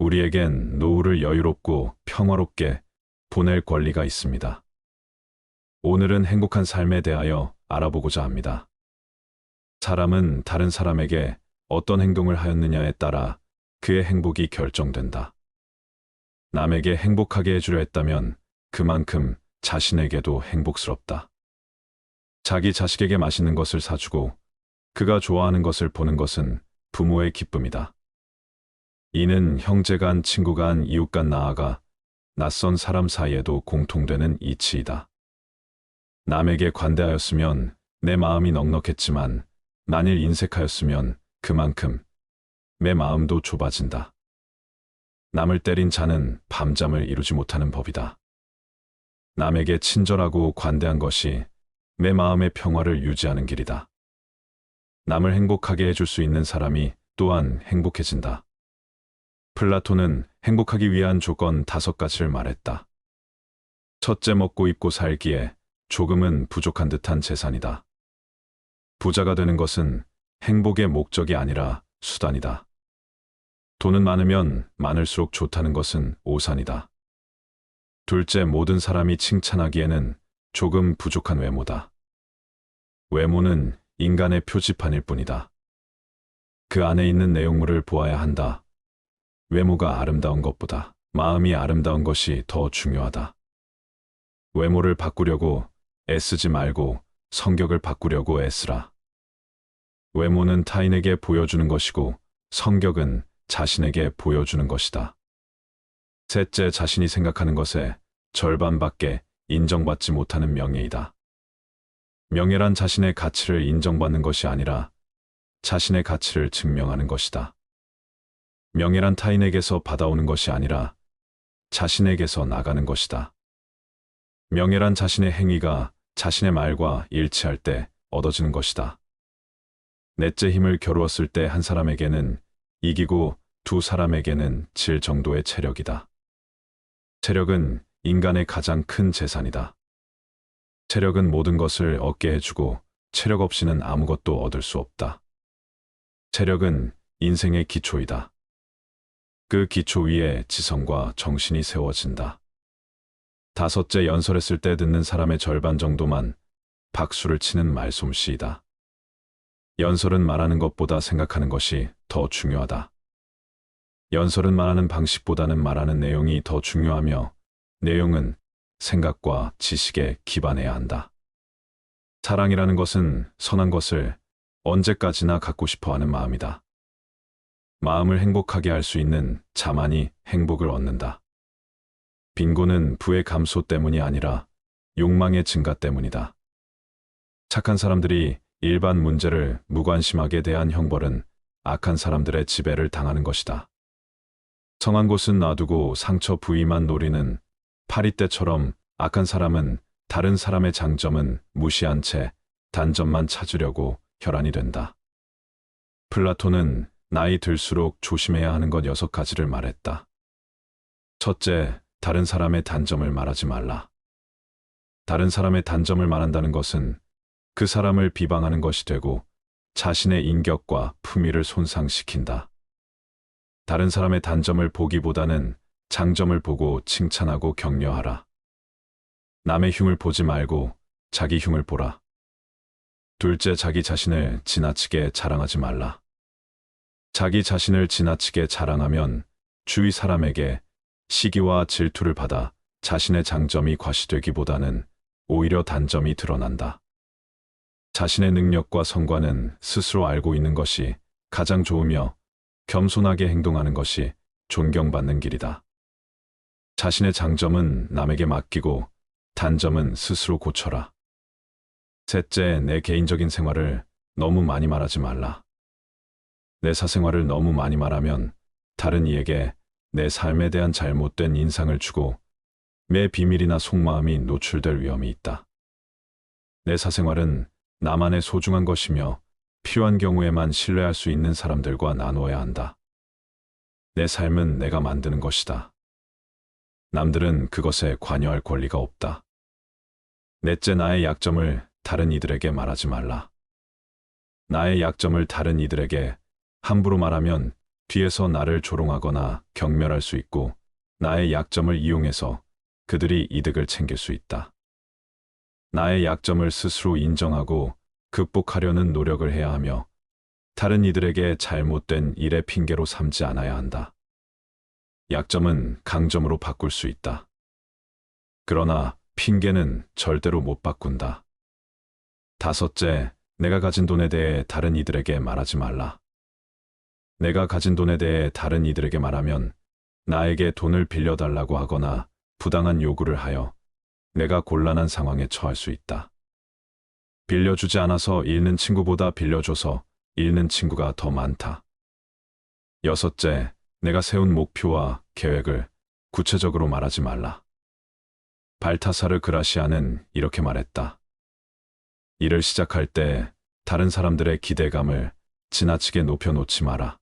우리에겐 노후를 여유롭고 평화롭게 보낼 권리가 있습니다. 오늘은 행복한 삶에 대하여 알아보고자 합니다. 사람은 다른 사람에게 어떤 행동을 하였느냐에 따라 그의 행복이 결정된다. 남에게 행복하게 해주려 했다면 그만큼 자신에게도 행복스럽다. 자기 자식에게 맛있는 것을 사주고 그가 좋아하는 것을 보는 것은 부모의 기쁨이다. 이는 형제 간, 친구 간, 이웃 간, 나아가 낯선 사람 사이에도 공통되는 이치이다. 남에게 관대하였으면 내 마음이 넉넉했지만 만일 인색하였으면 그만큼 내 마음도 좁아진다. 남을 때린 자는 밤잠을 이루지 못하는 법이다. 남에게 친절하고 관대한 것이 내 마음의 평화를 유지하는 길이다. 남을 행복하게 해줄 수 있는 사람이 또한 행복해진다. 플라톤은 행복하기 위한 조건 5가지를 말했다. 첫째, 먹고 입고 살기에 조금은 부족한 듯한 재산이다. 부자가 되는 것은 행복의 목적이 아니라 수단이다. 돈은 많으면 많을수록 좋다는 것은 오산이다. 둘째, 모든 사람이 칭찬하기에는 조금 부족한 외모다. 외모는 인간의 표지판일 뿐이다. 그 안에 있는 내용물을 보아야 한다. 외모가 아름다운 것보다 마음이 아름다운 것이 더 중요하다. 외모를 바꾸려고 애쓰지 말고 성격을 바꾸려고 애쓰라. 외모는 타인에게 보여주는 것이고 성격은 자신에게 보여주는 것이다. 셋째, 자신이 생각하는 것의 절반밖에 인정받지 못하는 명예이다. 명예란 자신의 가치를 인정받는 것이 아니라 자신의 가치를 증명하는 것이다. 명예란 타인에게서 받아오는 것이 아니라 자신에게서 나가는 것이다. 명예란 자신의 행위가 자신의 말과 일치할 때 얻어지는 것이다. 넷째, 힘을 겨루었을 때 한 사람에게는 이기고 두 사람에게는 질 정도의 체력이다. 체력은 인간의 가장 큰 재산이다. 체력은 모든 것을 얻게 해주고 체력 없이는 아무것도 얻을 수 없다. 체력은 인생의 기초이다. 그 기초 위에 지성과 정신이 세워진다. 다섯째, 연설했을 때 듣는 사람의 절반 정도만 박수를 치는 말솜씨이다. 연설은 말하는 것보다 생각하는 것이 더 중요하다. 연설은 말하는 방식보다는 말하는 내용이 더 중요하며 내용은 생각과 지식에 기반해야 한다. 사랑이라는 것은 선한 것을 언제까지나 갖고 싶어 하는 마음이다. 마음을 행복하게 할 수 있는 자만이 행복을 얻는다. 빈곤은 부의 감소 때문이 아니라 욕망의 증가 때문이다. 착한 사람들이 일반 문제를 무관심하게 대한 형벌은 악한 사람들의 지배를 당하는 것이다. 성한 곳은 놔두고 상처 부위만 노리는 파리떼처럼 악한 사람은 다른 사람의 장점은 무시한 채 단점만 찾으려고 혈안이 된다. 플라톤은 나이 들수록 조심해야 하는 것 6가지를 말했다. 첫째, 다른 사람의 단점을 말하지 말라. 다른 사람의 단점을 말한다는 것은 그 사람을 비방하는 것이 되고 자신의 인격과 품위를 손상시킨다. 다른 사람의 단점을 보기보다는 장점을 보고 칭찬하고 격려하라. 남의 흉을 보지 말고 자기 흉을 보라. 둘째, 자기 자신을 지나치게 자랑하지 말라. 자기 자신을 지나치게 자랑하면 주위 사람에게 시기와 질투를 받아 자신의 장점이 과시되기보다는 오히려 단점이 드러난다. 자신의 능력과 성과는 스스로 알고 있는 것이 가장 좋으며 겸손하게 행동하는 것이 존경받는 길이다. 자신의 장점은 남에게 맡기고 단점은 스스로 고쳐라. 셋째, 내 개인적인 생활을 너무 많이 말하지 말라. 내 사생활을 너무 많이 말하면 다른 이에게 내 삶에 대한 잘못된 인상을 주고 내 비밀이나 속마음이 노출될 위험이 있다. 내 사생활은 나만의 소중한 것이며 필요한 경우에만 신뢰할 수 있는 사람들과 나누어야 한다. 내 삶은 내가 만드는 것이다. 남들은 그것에 관여할 권리가 없다. 넷째, 나의 약점을 다른 이들에게 말하지 말라. 나의 약점을 다른 이들에게 함부로 말하면 뒤에서 나를 조롱하거나 경멸할 수 있고 나의 약점을 이용해서 그들이 이득을 챙길 수 있다. 나의 약점을 스스로 인정하고 극복하려는 노력을 해야 하며 다른 이들에게 잘못된 일의 핑계로 삼지 않아야 한다. 약점은 강점으로 바꿀 수 있다. 그러나 핑계는 절대로 못 바꾼다. 다섯째, 내가 가진 돈에 대해 다른 이들에게 말하지 말라. 내가 가진 돈에 대해 다른 이들에게 말하면 나에게 돈을 빌려달라고 하거나 부당한 요구를 하여 내가 곤란한 상황에 처할 수 있다. 빌려주지 않아서 잃는 친구보다 빌려줘서 잃는 친구가 더 많다. 여섯째, 내가 세운 목표와 계획을 구체적으로 말하지 말라. 발타사르 그라시아는 이렇게 말했다. 일을 시작할 때 다른 사람들의 기대감을 지나치게 높여놓지 마라.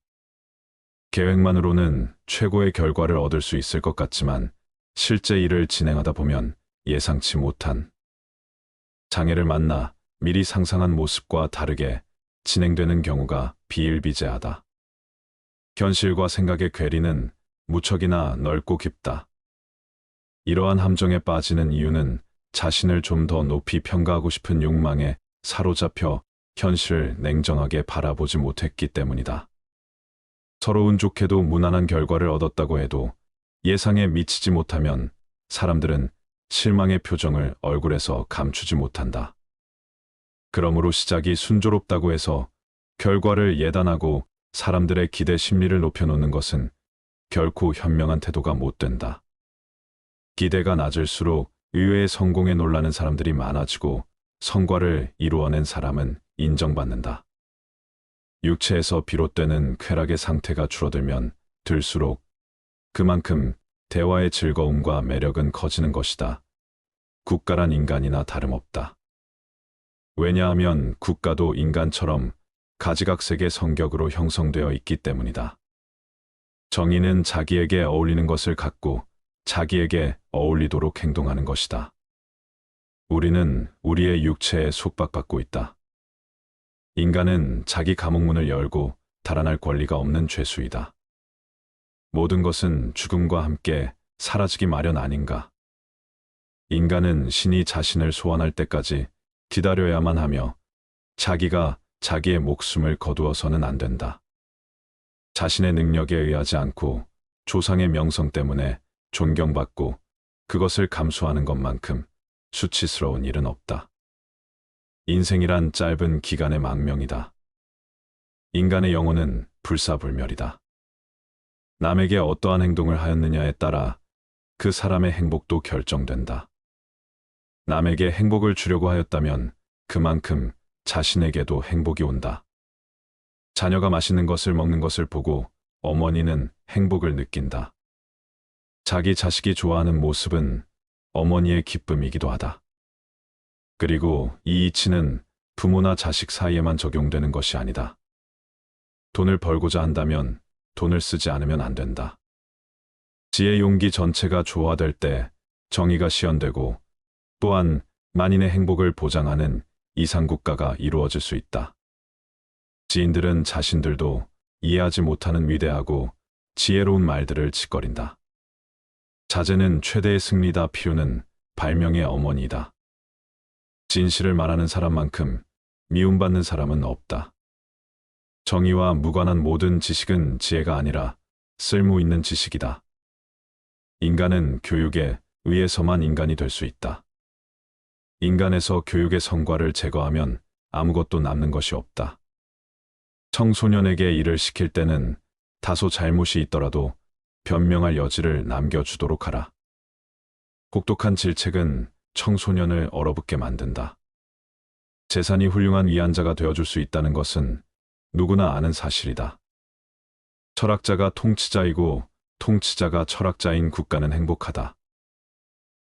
계획만으로는 최고의 결과를 얻을 수 있을 것 같지만 실제 일을 진행하다 보면 예상치 못한 장애를 만나 미리 상상한 모습과 다르게 진행되는 경우가 비일비재하다. 현실과 생각의 괴리는 무척이나 넓고 깊다. 이러한 함정에 빠지는 이유는 자신을 좀 더 높이 평가하고 싶은 욕망에 사로잡혀 현실을 냉정하게 바라보지 못했기 때문이다. 서로 운 좋게도 무난한 결과를 얻었다고 해도 예상에 미치지 못하면 사람들은 실망의 표정을 얼굴에서 감추지 못한다. 그러므로 시작이 순조롭다고 해서 결과를 예단하고 사람들의 기대 심리를 높여놓는 것은 결코 현명한 태도가 못 된다. 기대가 낮을수록 의외의 성공에 놀라는 사람들이 많아지고 성과를 이루어낸 사람은 인정받는다. 육체에서 비롯되는 쾌락의 상태가 줄어들면 들수록 그만큼 대화의 즐거움과 매력은 커지는 것이다. 국가란 인간이나 다름없다. 왜냐하면 국가도 인간처럼 가지각색의 성격으로 형성되어 있기 때문이다. 정의는 자기에게 어울리는 것을 갖고 자기에게 어울리도록 행동하는 것이다. 우리는 우리의 육체에 속박받고 있다. 인간은 자기 감옥문을 열고 달아날 권리가 없는 죄수이다. 모든 것은 죽음과 함께 사라지기 마련 아닌가. 인간은 신이 자신을 소환할 때까지 기다려야만 하며 자기가 자기의 목숨을 거두어서는 안 된다. 자신의 능력에 의하지 않고 조상의 명성 때문에 존경받고 그것을 감수하는 것만큼 수치스러운 일은 없다. 인생이란 짧은 기간의 망명이다. 인간의 영혼은 불사불멸이다. 남에게 어떠한 행동을 하였느냐에 따라 그 사람의 행복도 결정된다. 남에게 행복을 주려고 하였다면 그만큼 자신에게도 행복이 온다. 자녀가 맛있는 것을 먹는 것을 보고 어머니는 행복을 느낀다. 자기 자식이 좋아하는 모습은 어머니의 기쁨이기도 하다. 그리고 이 이치는 부모나 자식 사이에만 적용되는 것이 아니다. 돈을 벌고자 한다면 돈을 쓰지 않으면 안 된다. 지혜 용기 전체가 조화될 때 정의가 실현되고 또한 만인의 행복을 보장하는 이상국가가 이루어질 수 있다. 지인들은 자신들도 이해하지 못하는 위대하고 지혜로운 말들을 짓거린다. 자제는 최대의 승리다. 필요는 발명의 어머니이다. 진실을 말하는 사람만큼 미움받는 사람은 없다. 정의와 무관한 모든 지식은 지혜가 아니라 쓸모 있는 지식이다. 인간은 교육에 의해서만 인간이 될 수 있다. 인간에서 교육의 성과를 제거하면 아무것도 남는 것이 없다. 청소년에게 일을 시킬 때는 다소 잘못이 있더라도 변명할 여지를 남겨주도록 하라. 혹독한 질책은 청소년을 얼어붙게 만든다. 재산이 훌륭한 위안자가 되어줄 수 있다는 것은 누구나 아는 사실이다. 철학자가 통치자이고 통치자가 철학자인 국가는 행복하다.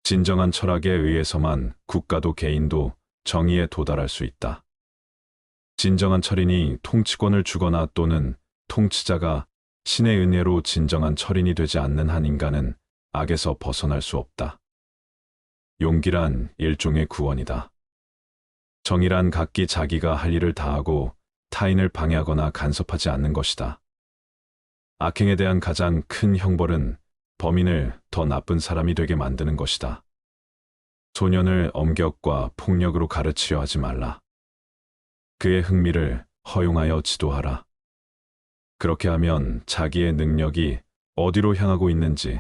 진정한 철학에 의해서만 국가도 개인도 정의에 도달할 수 있다. 진정한 철인이 통치권을 주거나 또는 통치자가 신의 은혜로 진정한 철인이 되지 않는 한 인간은 악에서 벗어날 수 없다. 용기란 일종의 구원이다. 정의란 각기 자기가 할 일을 다하고 타인을 방해하거나 간섭하지 않는 것이다. 악행에 대한 가장 큰 형벌은 범인을 더 나쁜 사람이 되게 만드는 것이다. 소년을 엄격과 폭력으로 가르치려 하지 말라. 그의 흥미를 허용하여 지도하라. 그렇게 하면 자기의 능력이 어디로 향하고 있는지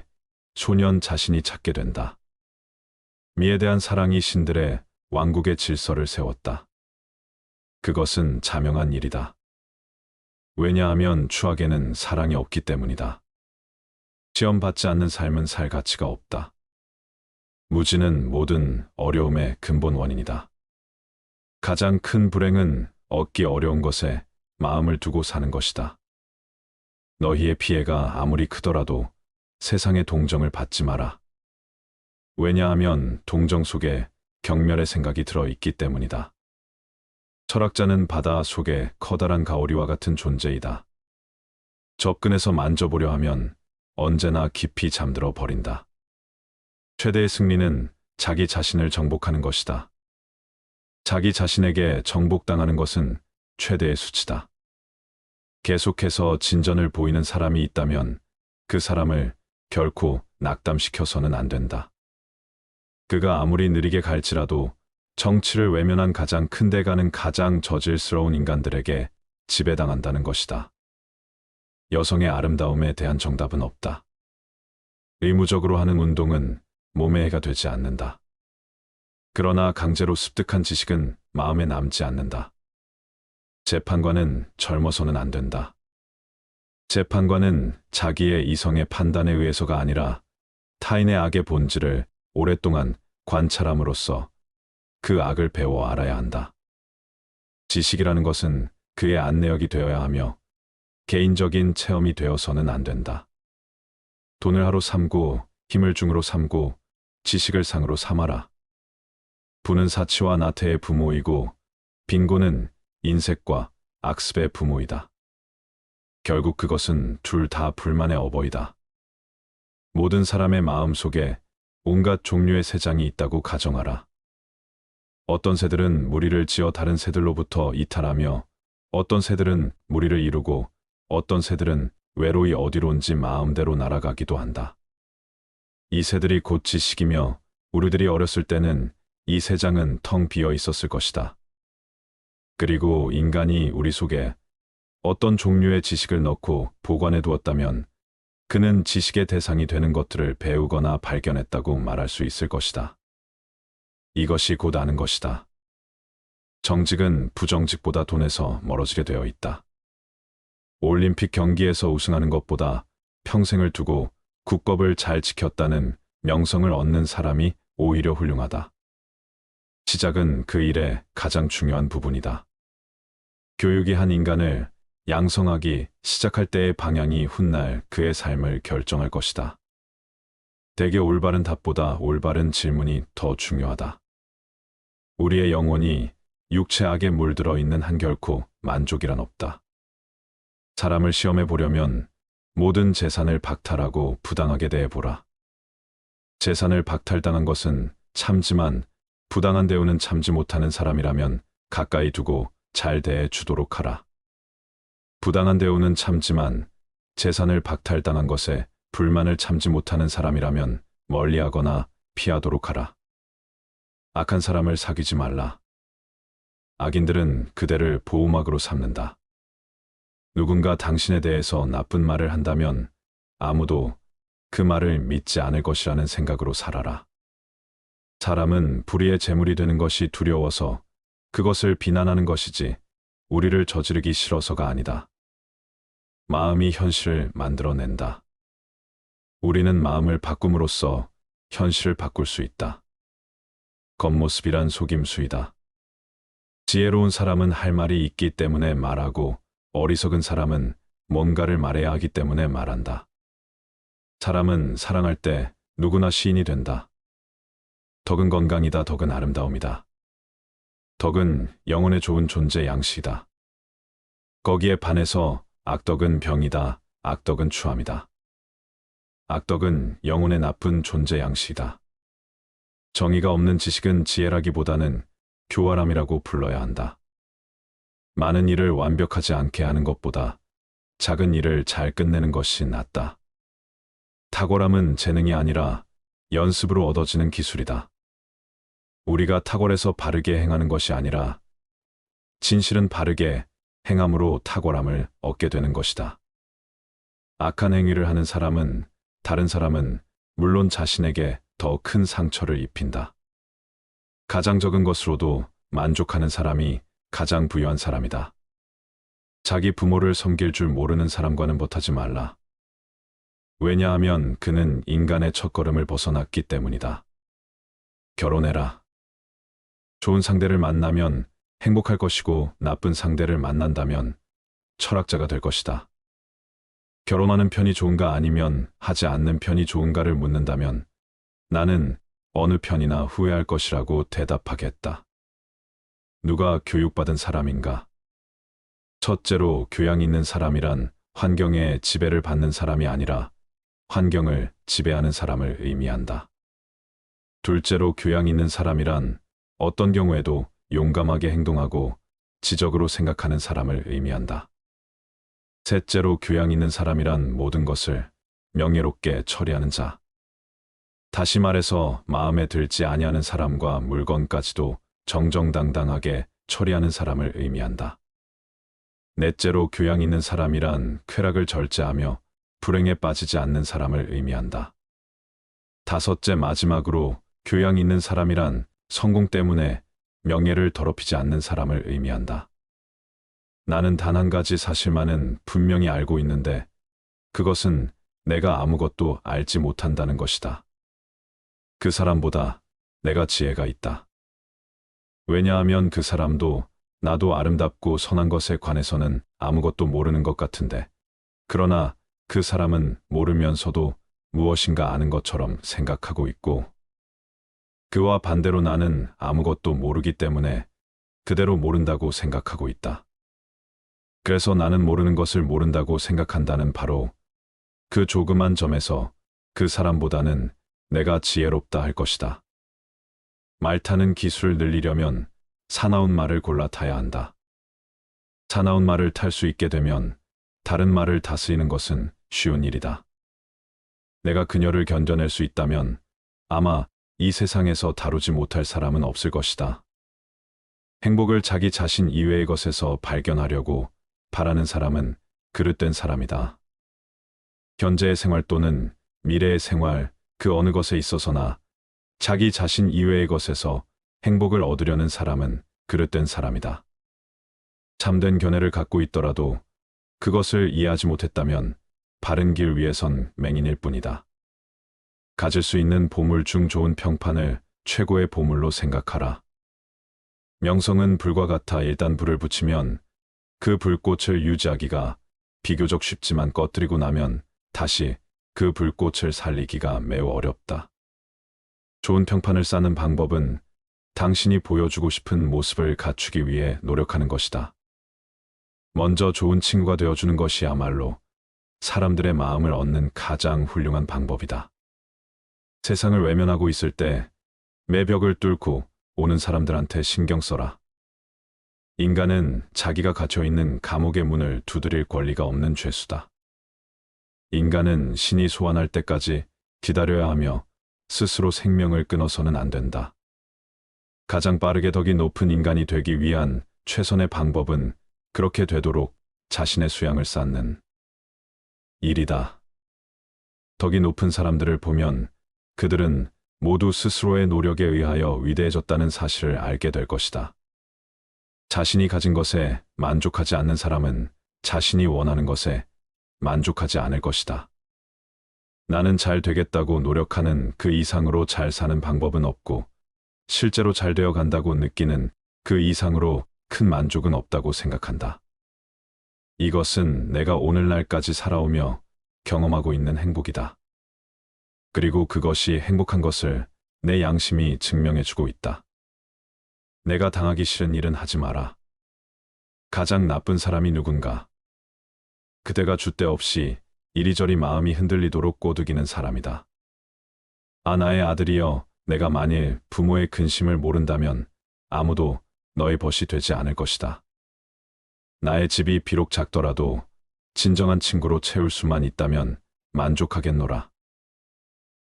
소년 자신이 찾게 된다. 미에 대한 사랑이 신들의 왕국의 질서를 세웠다. 그것은 자명한 일이다. 왜냐하면 추악에는 사랑이 없기 때문이다. 시험받지 않는 삶은 살 가치가 없다. 무지는 모든 어려움의 근본 원인이다. 가장 큰 불행은 얻기 어려운 것에 마음을 두고 사는 것이다. 너희의 피해가 아무리 크더라도 세상의 동정을 받지 마라. 왜냐하면 동정 속에 경멸의 생각이 들어있기 때문이다. 철학자는 바다 속의 커다란 가오리와 같은 존재이다. 접근해서 만져보려 하면 언제나 깊이 잠들어 버린다. 최대의 승리는 자기 자신을 정복하는 것이다. 자기 자신에게 정복당하는 것은 최대의 수치다. 계속해서 진전을 보이는 사람이 있다면 그 사람을 결코 낙담시켜서는 안 된다. 그가 아무리 느리게 갈지라도 정치를 외면한 가장 큰 대가는 가장 저질스러운 인간들에게 지배당한다는 것이다. 여성의 아름다움에 대한 정답은 없다. 의무적으로 하는 운동은 몸에 해가 되지 않는다. 그러나 강제로 습득한 지식은 마음에 남지 않는다. 재판관은 젊어서는 안 된다. 재판관은 자기의 이성의 판단에 의해서가 아니라 타인의 악의 본질을 오랫동안 관찰함으로써 그 악을 배워 알아야 한다. 지식이라는 것은 그의 안내역이 되어야 하며 개인적인 체험이 되어서는 안 된다. 돈을 하로 삼고 힘을 중으로 삼고 지식을 상으로 삼아라. 부는 사치와 나태의 부모이고 빈곤은 인색과 악습의 부모이다. 결국 그것은 둘 다 불만의 어버이다. 모든 사람의 마음 속에 온갖 종류의 새장이 있다고 가정하라. 어떤 새들은 무리를 지어 다른 새들로부터 이탈하며 어떤 새들은 무리를 이루고 어떤 새들은 외로이 어디론지 마음대로 날아가기도 한다. 이 새들이 곧 지식이며 우리들이 어렸을 때는 이 새장은 텅 비어 있었을 것이다. 그리고 인간이 우리 속에 어떤 종류의 지식을 넣고 보관해 두었다면 그는 지식의 대상이 되는 것들을 배우거나 발견했다고 말할 수 있을 것이다. 이것이 곧 아는 것이다. 정직은 부정직보다 돈에서 멀어지게 되어 있다. 올림픽 경기에서 우승하는 것보다 평생을 두고 국법을 잘 지켰다는 명성을 얻는 사람이 오히려 훌륭하다. 시작은 그 일의 가장 중요한 부분이다. 교육이 한 인간을 양성하기 시작할 때의 방향이 훗날 그의 삶을 결정할 것이다. 대개 올바른 답보다 올바른 질문이 더 중요하다. 우리의 영혼이 육체악에 물들어 있는 한 결코 만족이란 없다. 사람을 시험해 보려면 모든 재산을 박탈하고 부당하게 대해보라. 재산을 박탈당한 것은 참지만 부당한 대우는 참지 못하는 사람이라면 가까이 두고 잘 대해 주도록 하라. 부당한 대우는 참지만 재산을 박탈당한 것에 불만을 참지 못하는 사람이라면 멀리하거나 피하도록 하라. 악한 사람을 사귀지 말라. 악인들은 그대를 보호막으로 삼는다. 누군가 당신에 대해서 나쁜 말을 한다면 아무도 그 말을 믿지 않을 것이라는 생각으로 살아라. 사람은 불의의 제물이 되는 것이 두려워서 그것을 비난하는 것이지 우리를 저지르기 싫어서가 아니다. 마음이 현실을 만들어낸다. 우리는 마음을 바꿈으로써 현실을 바꿀 수 있다. 겉모습이란 속임수이다. 지혜로운 사람은 할 말이 있기 때문에 말하고 어리석은 사람은 뭔가를 말해야 하기 때문에 말한다. 사람은 사랑할 때 누구나 시인이 된다. 덕은 건강이다. 덕은 아름다움이다. 덕은 영혼에 좋은 존재 양식이다. 거기에 반해서 악덕은 병이다. 악덕은 추함이다. 악덕은 영혼의 나쁜 존재 양식이다. 정의가 없는 지식은 지혜라기보다는 교활함이라고 불러야 한다. 많은 일을 완벽하지 않게 하는 것보다 작은 일을 잘 끝내는 것이 낫다. 탁월함은 재능이 아니라 연습으로 얻어지는 기술이다. 우리가 탁월해서 바르게 행하는 것이 아니라 진실은 바르게 행함으로 탁월함을 얻게 되는 것이다. 악한 행위를 하는 사람은 다른 사람은 물론 자신에게 더 큰 상처를 입힌다. 가장 적은 것으로도 만족하는 사람이 가장 부유한 사람이다. 자기 부모를 섬길 줄 모르는 사람과는 못하지 말라. 왜냐하면 그는 인간의 첫걸음을 벗어났기 때문이다. 결혼해라. 좋은 상대를 만나면 행복할 것이고 나쁜 상대를 만난다면 철학자가 될 것이다. 결혼하는 편이 좋은가 아니면 하지 않는 편이 좋은가를 묻는다면 나는 어느 편이나 후회할 것이라고 대답하겠다. 누가 교육받은 사람인가? 첫째로 교양 있는 사람이란 환경에 지배를 받는 사람이 아니라 환경을 지배하는 사람을 의미한다. 둘째로 교양 있는 사람이란 어떤 경우에도 용감하게 행동하고 지적으로 생각하는 사람을 의미한다. 셋째로 교양 있는 사람이란 모든 것을 명예롭게 처리하는 자. 다시 말해서 마음에 들지 아니하는 사람과 물건까지도 정정당당하게 처리하는 사람을 의미한다. 넷째로 교양 있는 사람이란 쾌락을 절제하며 불행에 빠지지 않는 사람을 의미한다. 다섯째 마지막으로 교양 있는 사람이란 성공 때문에 명예를 더럽히지 않는 사람을 의미한다. 나는 단 한 가지 사실만은 분명히 알고 있는데 그것은 내가 아무것도 알지 못한다는 것이다. 그 사람보다 내가 지혜가 있다. 왜냐하면 그 사람도 나도 아름답고 선한 것에 관해서는 아무것도 모르는 것 같은데 그러나 그 사람은 모르면서도 무엇인가 아는 것처럼 생각하고 있고 그와 반대로 나는 아무것도 모르기 때문에 그대로 모른다고 생각하고 있다. 그래서 나는 모르는 것을 모른다고 생각한다는 바로 그 조그만 점에서 그 사람보다는 내가 지혜롭다 할 것이다. 말 타는 기술을 늘리려면 사나운 말을 골라 타야 한다. 사나운 말을 탈 수 있게 되면 다른 말을 다스리는 것은 쉬운 일이다. 내가 그녀를 견뎌낼 수 있다면 아마 이 세상에서 다루지 못할 사람은 없을 것이다. 행복을 자기 자신 이외의 것에서 발견하려고 바라는 사람은 그릇된 사람이다. 현재의 생활 또는 미래의 생활 그 어느 것에 있어서나 자기 자신 이외의 것에서 행복을 얻으려는 사람은 그릇된 사람이다. 참된 견해를 갖고 있더라도 그것을 이해하지 못했다면 바른 길 위에선 맹인일 뿐이다. 가질 수 있는 보물 중 좋은 평판을 최고의 보물로 생각하라. 명성은 불과 같아 일단 불을 붙이면 그 불꽃을 유지하기가 비교적 쉽지만 꺼뜨리고 나면 다시 그 불꽃을 살리기가 매우 어렵다. 좋은 평판을 쌓는 방법은 당신이 보여주고 싶은 모습을 갖추기 위해 노력하는 것이다. 먼저 좋은 친구가 되어주는 것이야말로 사람들의 마음을 얻는 가장 훌륭한 방법이다. 세상을 외면하고 있을 때 매벽을 뚫고 오는 사람들한테 신경 써라. 인간은 자기가 갇혀있는 감옥의 문을 두드릴 권리가 없는 죄수다. 인간은 신이 소환할 때까지 기다려야 하며 스스로 생명을 끊어서는 안 된다. 가장 빠르게 덕이 높은 인간이 되기 위한 최선의 방법은 그렇게 되도록 자신의 수양을 쌓는 일이다. 덕이 높은 사람들을 보면 그들은 모두 스스로의 노력에 의하여 위대해졌다는 사실을 알게 될 것이다. 자신이 가진 것에 만족하지 않는 사람은 자신이 원하는 것에 만족하지 않을 것이다. 나는 잘 되겠다고 노력하는 그 이상으로 잘 사는 방법은 없고 실제로 잘 되어 간다고 느끼는 그 이상으로 큰 만족은 없다고 생각한다. 이것은 내가 오늘날까지 살아오며 경험하고 있는 행복이다. 그리고 그것이 행복한 것을 내 양심이 증명해주고 있다. 내가 당하기 싫은 일은 하지 마라. 가장 나쁜 사람이 누군가? 그대가 줏대 없이 이리저리 마음이 흔들리도록 꼬드기는 사람이다. 아, 나의 아들이여, 내가 만일 부모의 근심을 모른다면 아무도 너의 벗이 되지 않을 것이다. 나의 집이 비록 작더라도 진정한 친구로 채울 수만 있다면 만족하겠노라.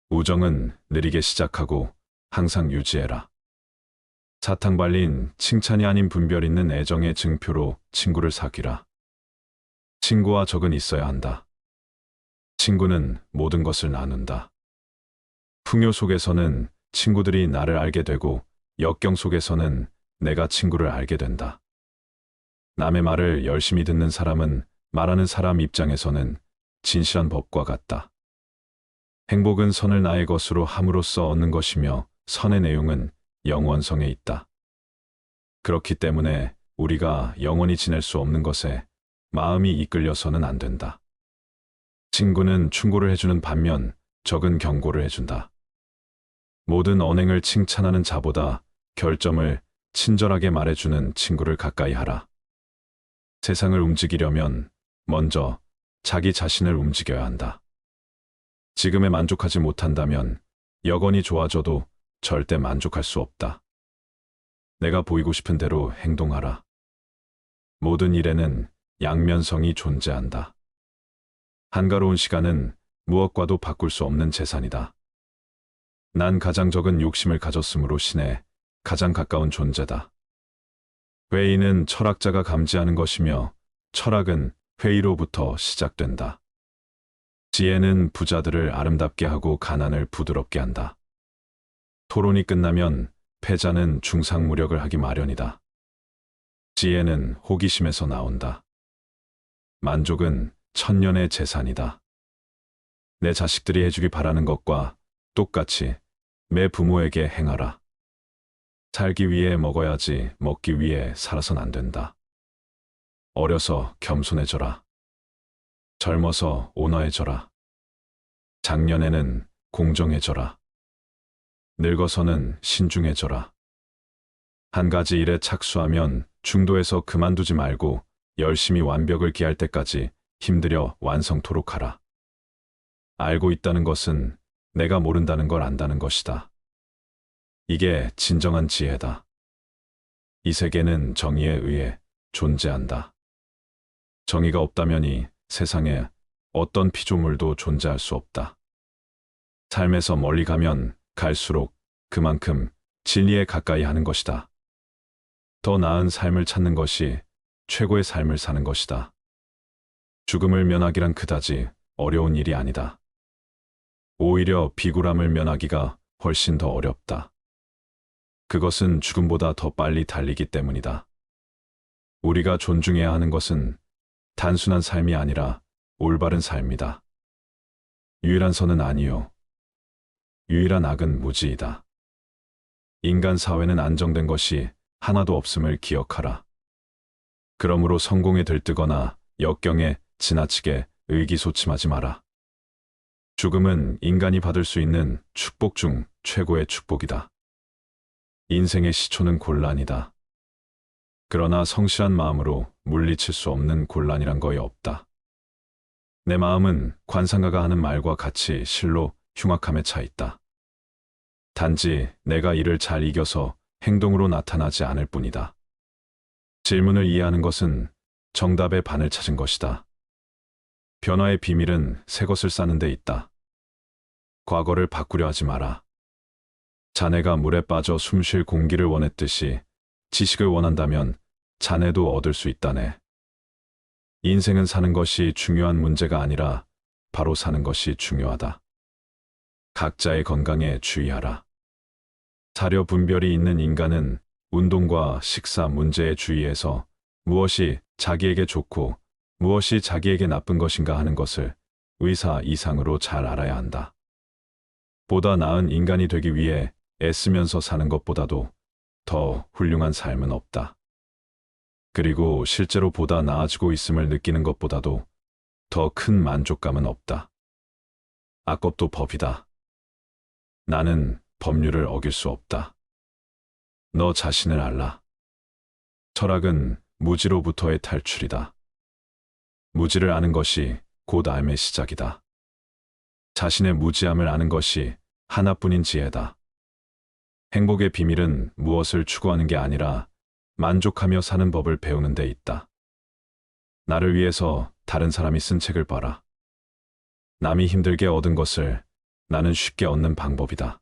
우정은 느리게 시작하고 항상 유지해라. 사탕 발린 칭찬이 아닌 분별 있는 애정의 증표로 친구를 사귀라. 친구와 적은 있어야 한다. 친구는 모든 것을 나눈다. 풍요 속에서는 친구들이 나를 알게 되고 역경 속에서는 내가 친구를 알게 된다. 남의 말을 열심히 듣는 사람은 말하는 사람 입장에서는 진실한 법과 같다. 행복은 선을 나의 것으로 함으로써 얻는 것이며 선의 내용은 영원성에 있다. 그렇기 때문에 우리가 영원히 지낼 수 없는 것에 마음이 이끌려서는 안 된다. 친구는 충고를 해주는 반면 적은 경고를 해준다. 모든 언행을 칭찬하는 자보다 결점을 친절하게 말해주는 친구를 가까이 하라. 세상을 움직이려면 먼저 자기 자신을 움직여야 한다. 지금에 만족하지 못한다면 여건이 좋아져도 절대 만족할 수 없다. 내가 보이고 싶은 대로 행동하라. 모든 일에는 양면성이 존재한다. 한가로운 시간은 무엇과도 바꿀 수 없는 재산이다. 난 가장 적은 욕심을 가졌으므로 신에 가장 가까운 존재다. 회의는 철학자가 감지하는 것이며 철학은 회의로부터 시작된다. 지혜는 부자들을 아름답게 하고 가난을 부드럽게 한다. 토론이 끝나면 패자는 중상무력을 하기 마련이다. 지혜는 호기심에서 나온다. 만족은 천년의 재산이다. 내 자식들이 해주기 바라는 것과 똑같이 매 부모에게 행하라. 살기 위해 먹어야지 먹기 위해 살아선 안 된다. 어려서 겸손해져라. 젊어서 온화해져라. 작년에는 공정해져라. 늙어서는 신중해져라. 한 가지 일에 착수하면 중도에서 그만두지 말고 열심히 완벽을 기할 때까지 힘들여 완성토록 하라. 알고 있다는 것은 내가 모른다는 걸 안다는 것이다. 이게 진정한 지혜다. 이 세계는 정의에 의해 존재한다. 정의가 없다면 이 세상에 어떤 피조물도 존재할 수 없다. 삶에서 멀리 가면 갈수록 그만큼 진리에 가까이 하는 것이다. 더 나은 삶을 찾는 것이 최고의 삶을 사는 것이다. 죽음을 면하기란 그다지 어려운 일이 아니다. 오히려 비굴함을 면하기가 훨씬 더 어렵다. 그것은 죽음보다 더 빨리 달리기 때문이다. 우리가 존중해야 하는 것은 단순한 삶이 아니라 올바른 삶이다. 유일한 선은 아니요. 유일한 악은 무지이다. 인간 사회는 안정된 것이 하나도 없음을 기억하라. 그러므로 성공에 들뜨거나 역경에 지나치게 의기소침하지 마라. 죽음은 인간이 받을 수 있는 축복 중 최고의 축복이다. 인생의 시초는 곤란이다. 그러나 성실한 마음으로 물리칠 수 없는 곤란이란 거의 없다. 내 마음은 관상가가 하는 말과 같이 실로 흉악함에 차 있다. 단지 내가 이를 잘 이겨서 행동으로 나타나지 않을 뿐이다. 질문을 이해하는 것은 정답의 반을 찾은 것이다. 변화의 비밀은 새 것을 쌓는 데 있다. 과거를 바꾸려 하지 마라. 자네가 물에 빠져 숨 쉴 공기를 원했듯이 지식을 원한다면 자네도 얻을 수 있다네. 인생은 사는 것이 중요한 문제가 아니라 바로 사는 것이 중요하다. 각자의 건강에 주의하라. 사료 분별이 있는 인간은 운동과 식사 문제에 주의해서 무엇이 자기에게 좋고 무엇이 자기에게 나쁜 것인가 하는 것을 의사 이상으로 잘 알아야 한다. 보다 나은 인간이 되기 위해 애쓰면서 사는 것보다도 더 훌륭한 삶은 없다. 그리고 실제로 보다 나아지고 있음을 느끼는 것보다도 더 큰 만족감은 없다. 악법도 법이다. 나는 법률을 어길 수 없다. 너 자신을 알라. 철학은 무지로부터의 탈출이다. 무지를 아는 것이 곧 삶의 시작이다. 자신의 무지함을 아는 것이 하나뿐인 지혜다. 행복의 비밀은 무엇을 추구하는 게 아니라 만족하며 사는 법을 배우는 데 있다. 나를 위해서 다른 사람이 쓴 책을 봐라. 남이 힘들게 얻은 것을 나는 쉽게 얻는 방법이다.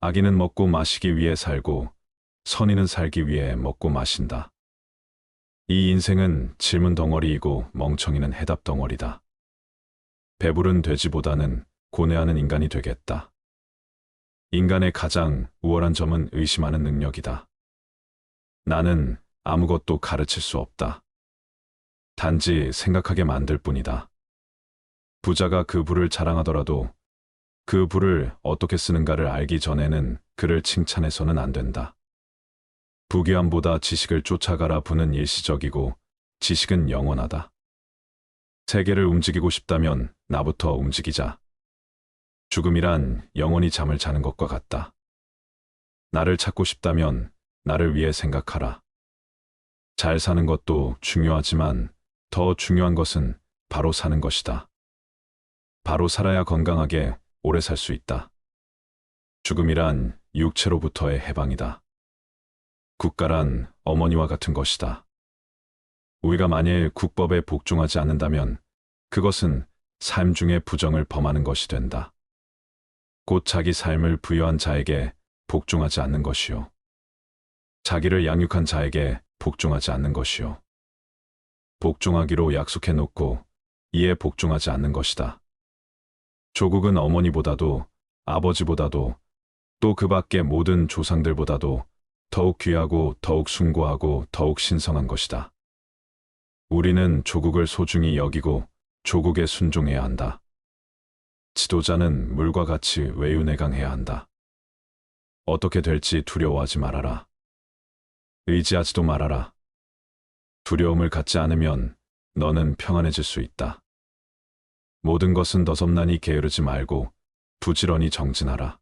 악인은 먹고 마시기 위해 살고 선인은 살기 위해 먹고 마신다. 이 인생은 질문 덩어리이고 멍청이는 해답 덩어리다. 배부른 돼지보다는 고뇌하는 인간이 되겠다. 인간의 가장 우월한 점은 의심하는 능력이다. 나는 아무것도 가르칠 수 없다. 단지 생각하게 만들 뿐이다. 부자가 그 부를 자랑하더라도 그 부를 어떻게 쓰는가를 알기 전에는 그를 칭찬해서는 안 된다. 부귀함보다 지식을 쫓아가라 부는 일시적이고 지식은 영원하다. 세계를 움직이고 싶다면 나부터 움직이자. 죽음이란 영원히 잠을 자는 것과 같다. 나를 찾고 싶다면 나를 위해 생각하라. 잘 사는 것도 중요하지만 더 중요한 것은 바로 사는 것이다. 바로 살아야 건강하게 오래 살 수 있다. 죽음이란 육체로부터의 해방이다. 국가란 어머니와 같은 것이다. 우리가 만일 국법에 복종하지 않는다면 그것은 삶 중에 부정을 범하는 것이 된다. 곧 자기 삶을 부여한 자에게 복종하지 않는 것이요. 자기를 양육한 자에게 복종하지 않는 것이요. 복종하기로 약속해 놓고 이에 복종하지 않는 것이다. 조국은 어머니보다도 아버지보다도 또 그 밖의 모든 조상들보다도 더욱 귀하고 더욱 숭고하고 더욱 신성한 것이다. 우리는 조국을 소중히 여기고 조국에 순종해야 한다. 지도자는 물과 같이 외유내강해야 한다. 어떻게 될지 두려워하지 말아라. 의지하지도 말아라. 두려움을 갖지 않으면 너는 평안해질 수 있다. 모든 것은 너섭나니 게으르지 말고 부지런히 정진하라.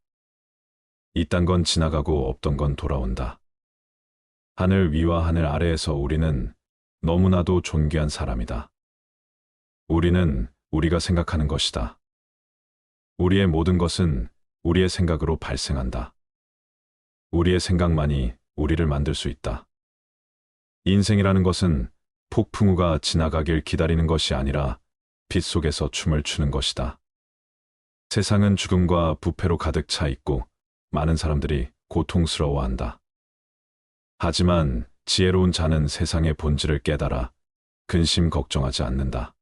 이딴 건 지나가고 없던 건 돌아온다. 하늘 위와 하늘 아래에서 우리는 너무나도 존귀한 사람이다. 우리는 우리가 생각하는 것이다. 우리의 모든 것은 우리의 생각으로 발생한다. 우리의 생각만이 우리를 만들 수 있다. 인생이라는 것은 폭풍우가 지나가길 기다리는 것이 아니라 빛 속에서 춤을 추는 것이다. 세상은 죽음과 부패로 가득 차 있고 많은 사람들이 고통스러워한다. 하지만 지혜로운 자는 세상의 본질을 깨달아 근심 걱정하지 않는다.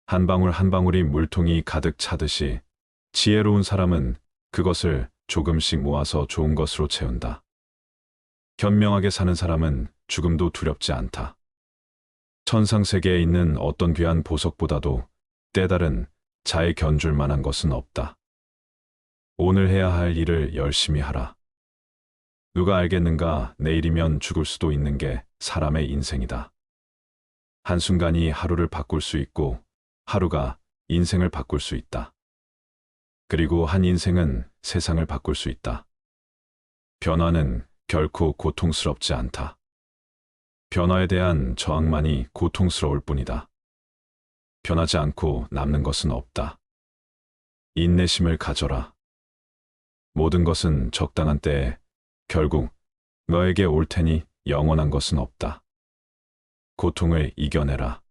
한 방울 한 방울이 물통이 가득 차듯이 지혜로운 사람은 그것을 조금씩 모아서 좋은 것으로 채운다. 현명하게 사는 사람은 죽음도 두렵지 않다. 천상세계에 있는 어떤 귀한 보석보다도 때다른 자에 견줄 만한 것은 없다. 오늘 해야 할 일을 열심히 하라. 누가 알겠는가 내일이면 죽을 수도 있는 게 사람의 인생이다. 한순간이 하루를 바꿀 수 있고 하루가 인생을 바꿀 수 있다. 그리고 한 인생은 세상을 바꿀 수 있다. 변화는 결코 고통스럽지 않다. 변화에 대한 저항만이 고통스러울 뿐이다. 변하지 않고 남는 것은 없다. 인내심을 가져라. 모든 것은 적당한 때에 결국 너에게 올 테니 영원한 것은 없다. 고통을 이겨내라.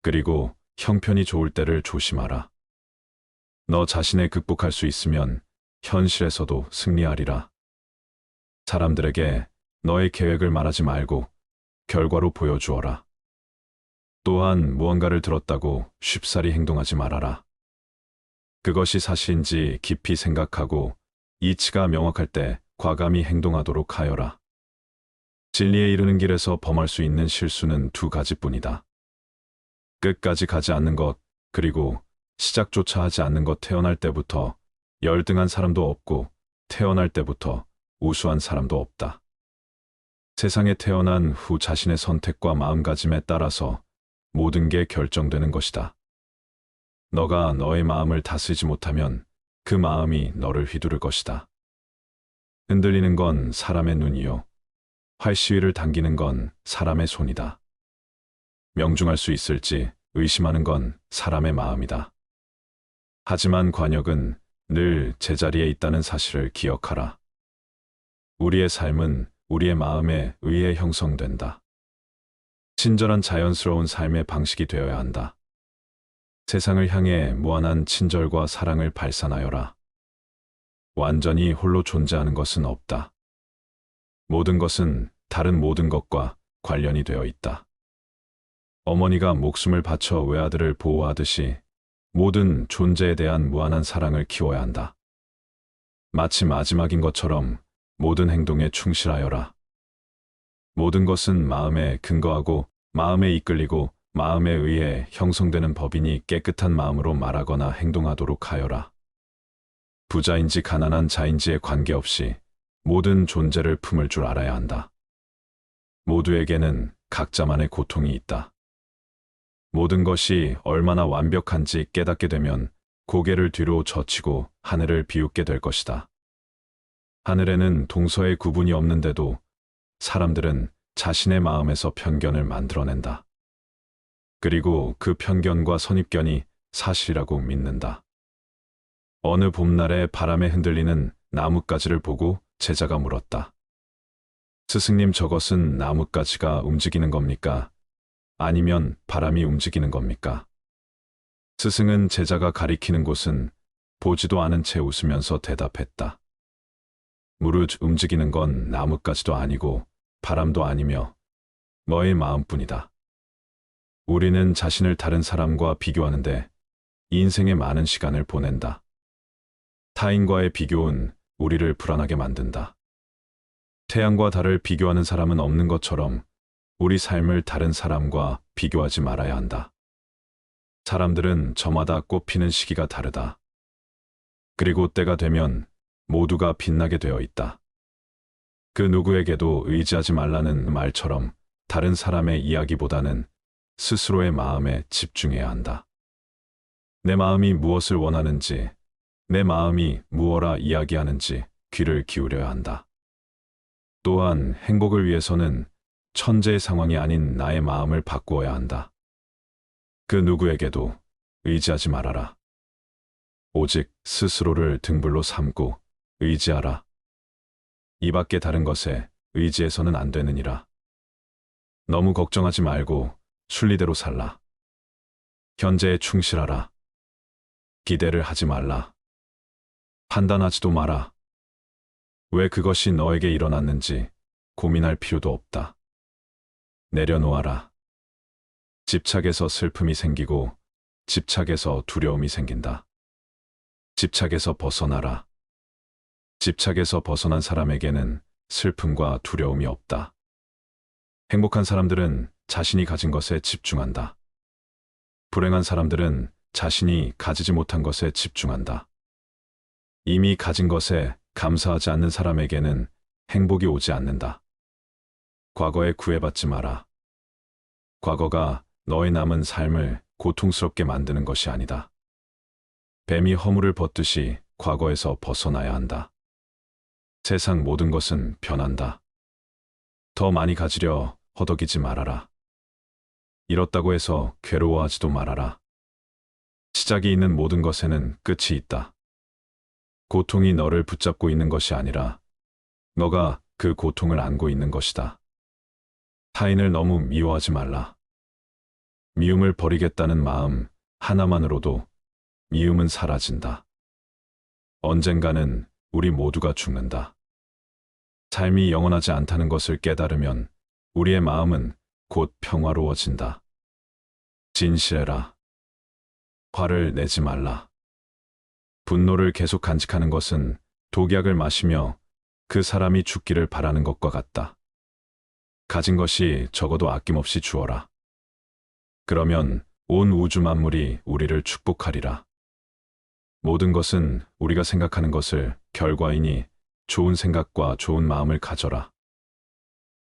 그리고 형편이 좋을 때를 조심하라. 너 자신을 극복할 수 있으면 현실에서도 승리하리라. 사람들에게 너의 계획을 말하지 말고 결과로 보여주어라. 또한 무언가를 들었다고 쉽사리 행동하지 말아라. 그것이 사실인지 깊이 생각하고 이치가 명확할 때 과감히 행동하도록 하여라. 진리에 이르는 길에서 범할 수 있는 실수는 두 가지뿐이다. 끝까지 가지 않는 것, 그리고 시작조차 하지 않는 것. 태어날 때부터 열등한 사람도 없고 태어날 때부터 우수한 사람도 없다. 세상에 태어난 후 자신의 선택과 마음가짐에 따라서 모든 게 결정되는 것이다. 너가 너의 마음을 다스리지 못하면 그 마음이 너를 휘두를 것이다. 흔들리는 건 사람의 눈이요. 활시위를 당기는 건 사람의 손이다. 명중할 수 있을지 의심하는 건 사람의 마음이다. 하지만 관역은 늘 제자리에 있다는 사실을 기억하라. 우리의 삶은 우리의 마음에 의해 형성된다. 친절한 자연스러운 삶의 방식이 되어야 한다. 세상을 향해 무한한 친절과 사랑을 발산하여라. 완전히 홀로 존재하는 것은 없다. 모든 것은 다른 모든 것과 관련이 되어 있다. 어머니가 목숨을 바쳐 외아들을 보호하듯이 모든 존재에 대한 무한한 사랑을 키워야 한다. 마치 마지막인 것처럼 모든 행동에 충실하여라. 모든 것은 마음에 근거하고 마음에 이끌리고 마음에 의해 형성되는 법이니 깨끗한 마음으로 말하거나 행동하도록 하여라. 부자인지 가난한 자인지에 관계없이 모든 존재를 품을 줄 알아야 한다. 모두에게는 각자만의 고통이 있다. 모든 것이 얼마나 완벽한지 깨닫게 되면 고개를 뒤로 젖히고 하늘을 비웃게 될 것이다. 하늘에는 동서의 구분이 없는데도 사람들은 자신의 마음에서 편견을 만들어낸다. 그리고 그 편견과 선입견이 사실이라고 믿는다. 어느 봄날에 바람에 흔들리는 나뭇가지를 보고 제자가 물었다. 스승님, 저것은 나뭇가지가 움직이는 겁니까? 아니면 바람이 움직이는 겁니까? 스승은 제자가 가리키는 곳은 보지도 않은 채 웃으면서 대답했다. 무릇 움직이는 건 나뭇가지도 아니고 바람도 아니며 너의 마음뿐이다. 우리는 자신을 다른 사람과 비교하는데 인생의 많은 시간을 보낸다. 타인과의 비교는 우리를 불안하게 만든다. 태양과 달을 비교하는 사람은 없는 것처럼 우리 삶을 다른 사람과 비교하지 말아야 한다. 사람들은 저마다 꽃피는 시기가 다르다. 그리고 때가 되면 모두가 빛나게 되어 있다. 그 누구에게도 의지하지 말라는 말처럼 다른 사람의 이야기보다는 스스로의 마음에 집중해야 한다. 내 마음이 무엇을 원하는지, 내 마음이 무엇라 이야기하는지 귀를 기울여야 한다. 또한 행복을 위해서는 천재의 상황이 아닌 나의 마음을 바꾸어야 한다. 그 누구에게도 의지하지 말아라. 오직 스스로를 등불로 삼고 의지하라. 이 밖에 다른 것에 의지해서는 안 되느니라. 너무 걱정하지 말고 순리대로 살라. 현재에 충실하라. 기대를 하지 말라. 판단하지도 마라. 왜 그것이 너에게 일어났는지 고민할 필요도 없다. 내려놓아라. 집착에서 슬픔이 생기고 집착에서 두려움이 생긴다. 집착에서 벗어나라. 집착에서 벗어난 사람에게는 슬픔과 두려움이 없다. 행복한 사람들은 자신이 가진 것에 집중한다. 불행한 사람들은 자신이 가지지 못한 것에 집중한다. 이미 가진 것에 감사하지 않는 사람에게는 행복이 오지 않는다. 과거에 구애받지 마라. 과거가 너의 남은 삶을 고통스럽게 만드는 것이 아니다. 뱀이 허물을 벗듯이 과거에서 벗어나야 한다. 세상 모든 것은 변한다. 더 많이 가지려 허덕이지 말아라. 잃었다고 해서 괴로워하지도 말아라. 시작이 있는 모든 것에는 끝이 있다. 고통이 너를 붙잡고 있는 것이 아니라 너가 그 고통을 안고 있는 것이다. 타인을 너무 미워하지 말라. 미움을 버리겠다는 마음 하나만으로도 미움은 사라진다. 언젠가는 우리 모두가 죽는다. 삶이 영원하지 않다는 것을 깨달으면 우리의 마음은 곧 평화로워진다. 진실해라. 화를 내지 말라. 분노를 계속 간직하는 것은 독약을 마시며 그 사람이 죽기를 바라는 것과 같다. 가진 것이 적어도 아낌없이 주어라. 그러면 온 우주 만물이 우리를 축복하리라. 모든 것은 우리가 생각하는 것을 결과이니 좋은 생각과 좋은 마음을 가져라.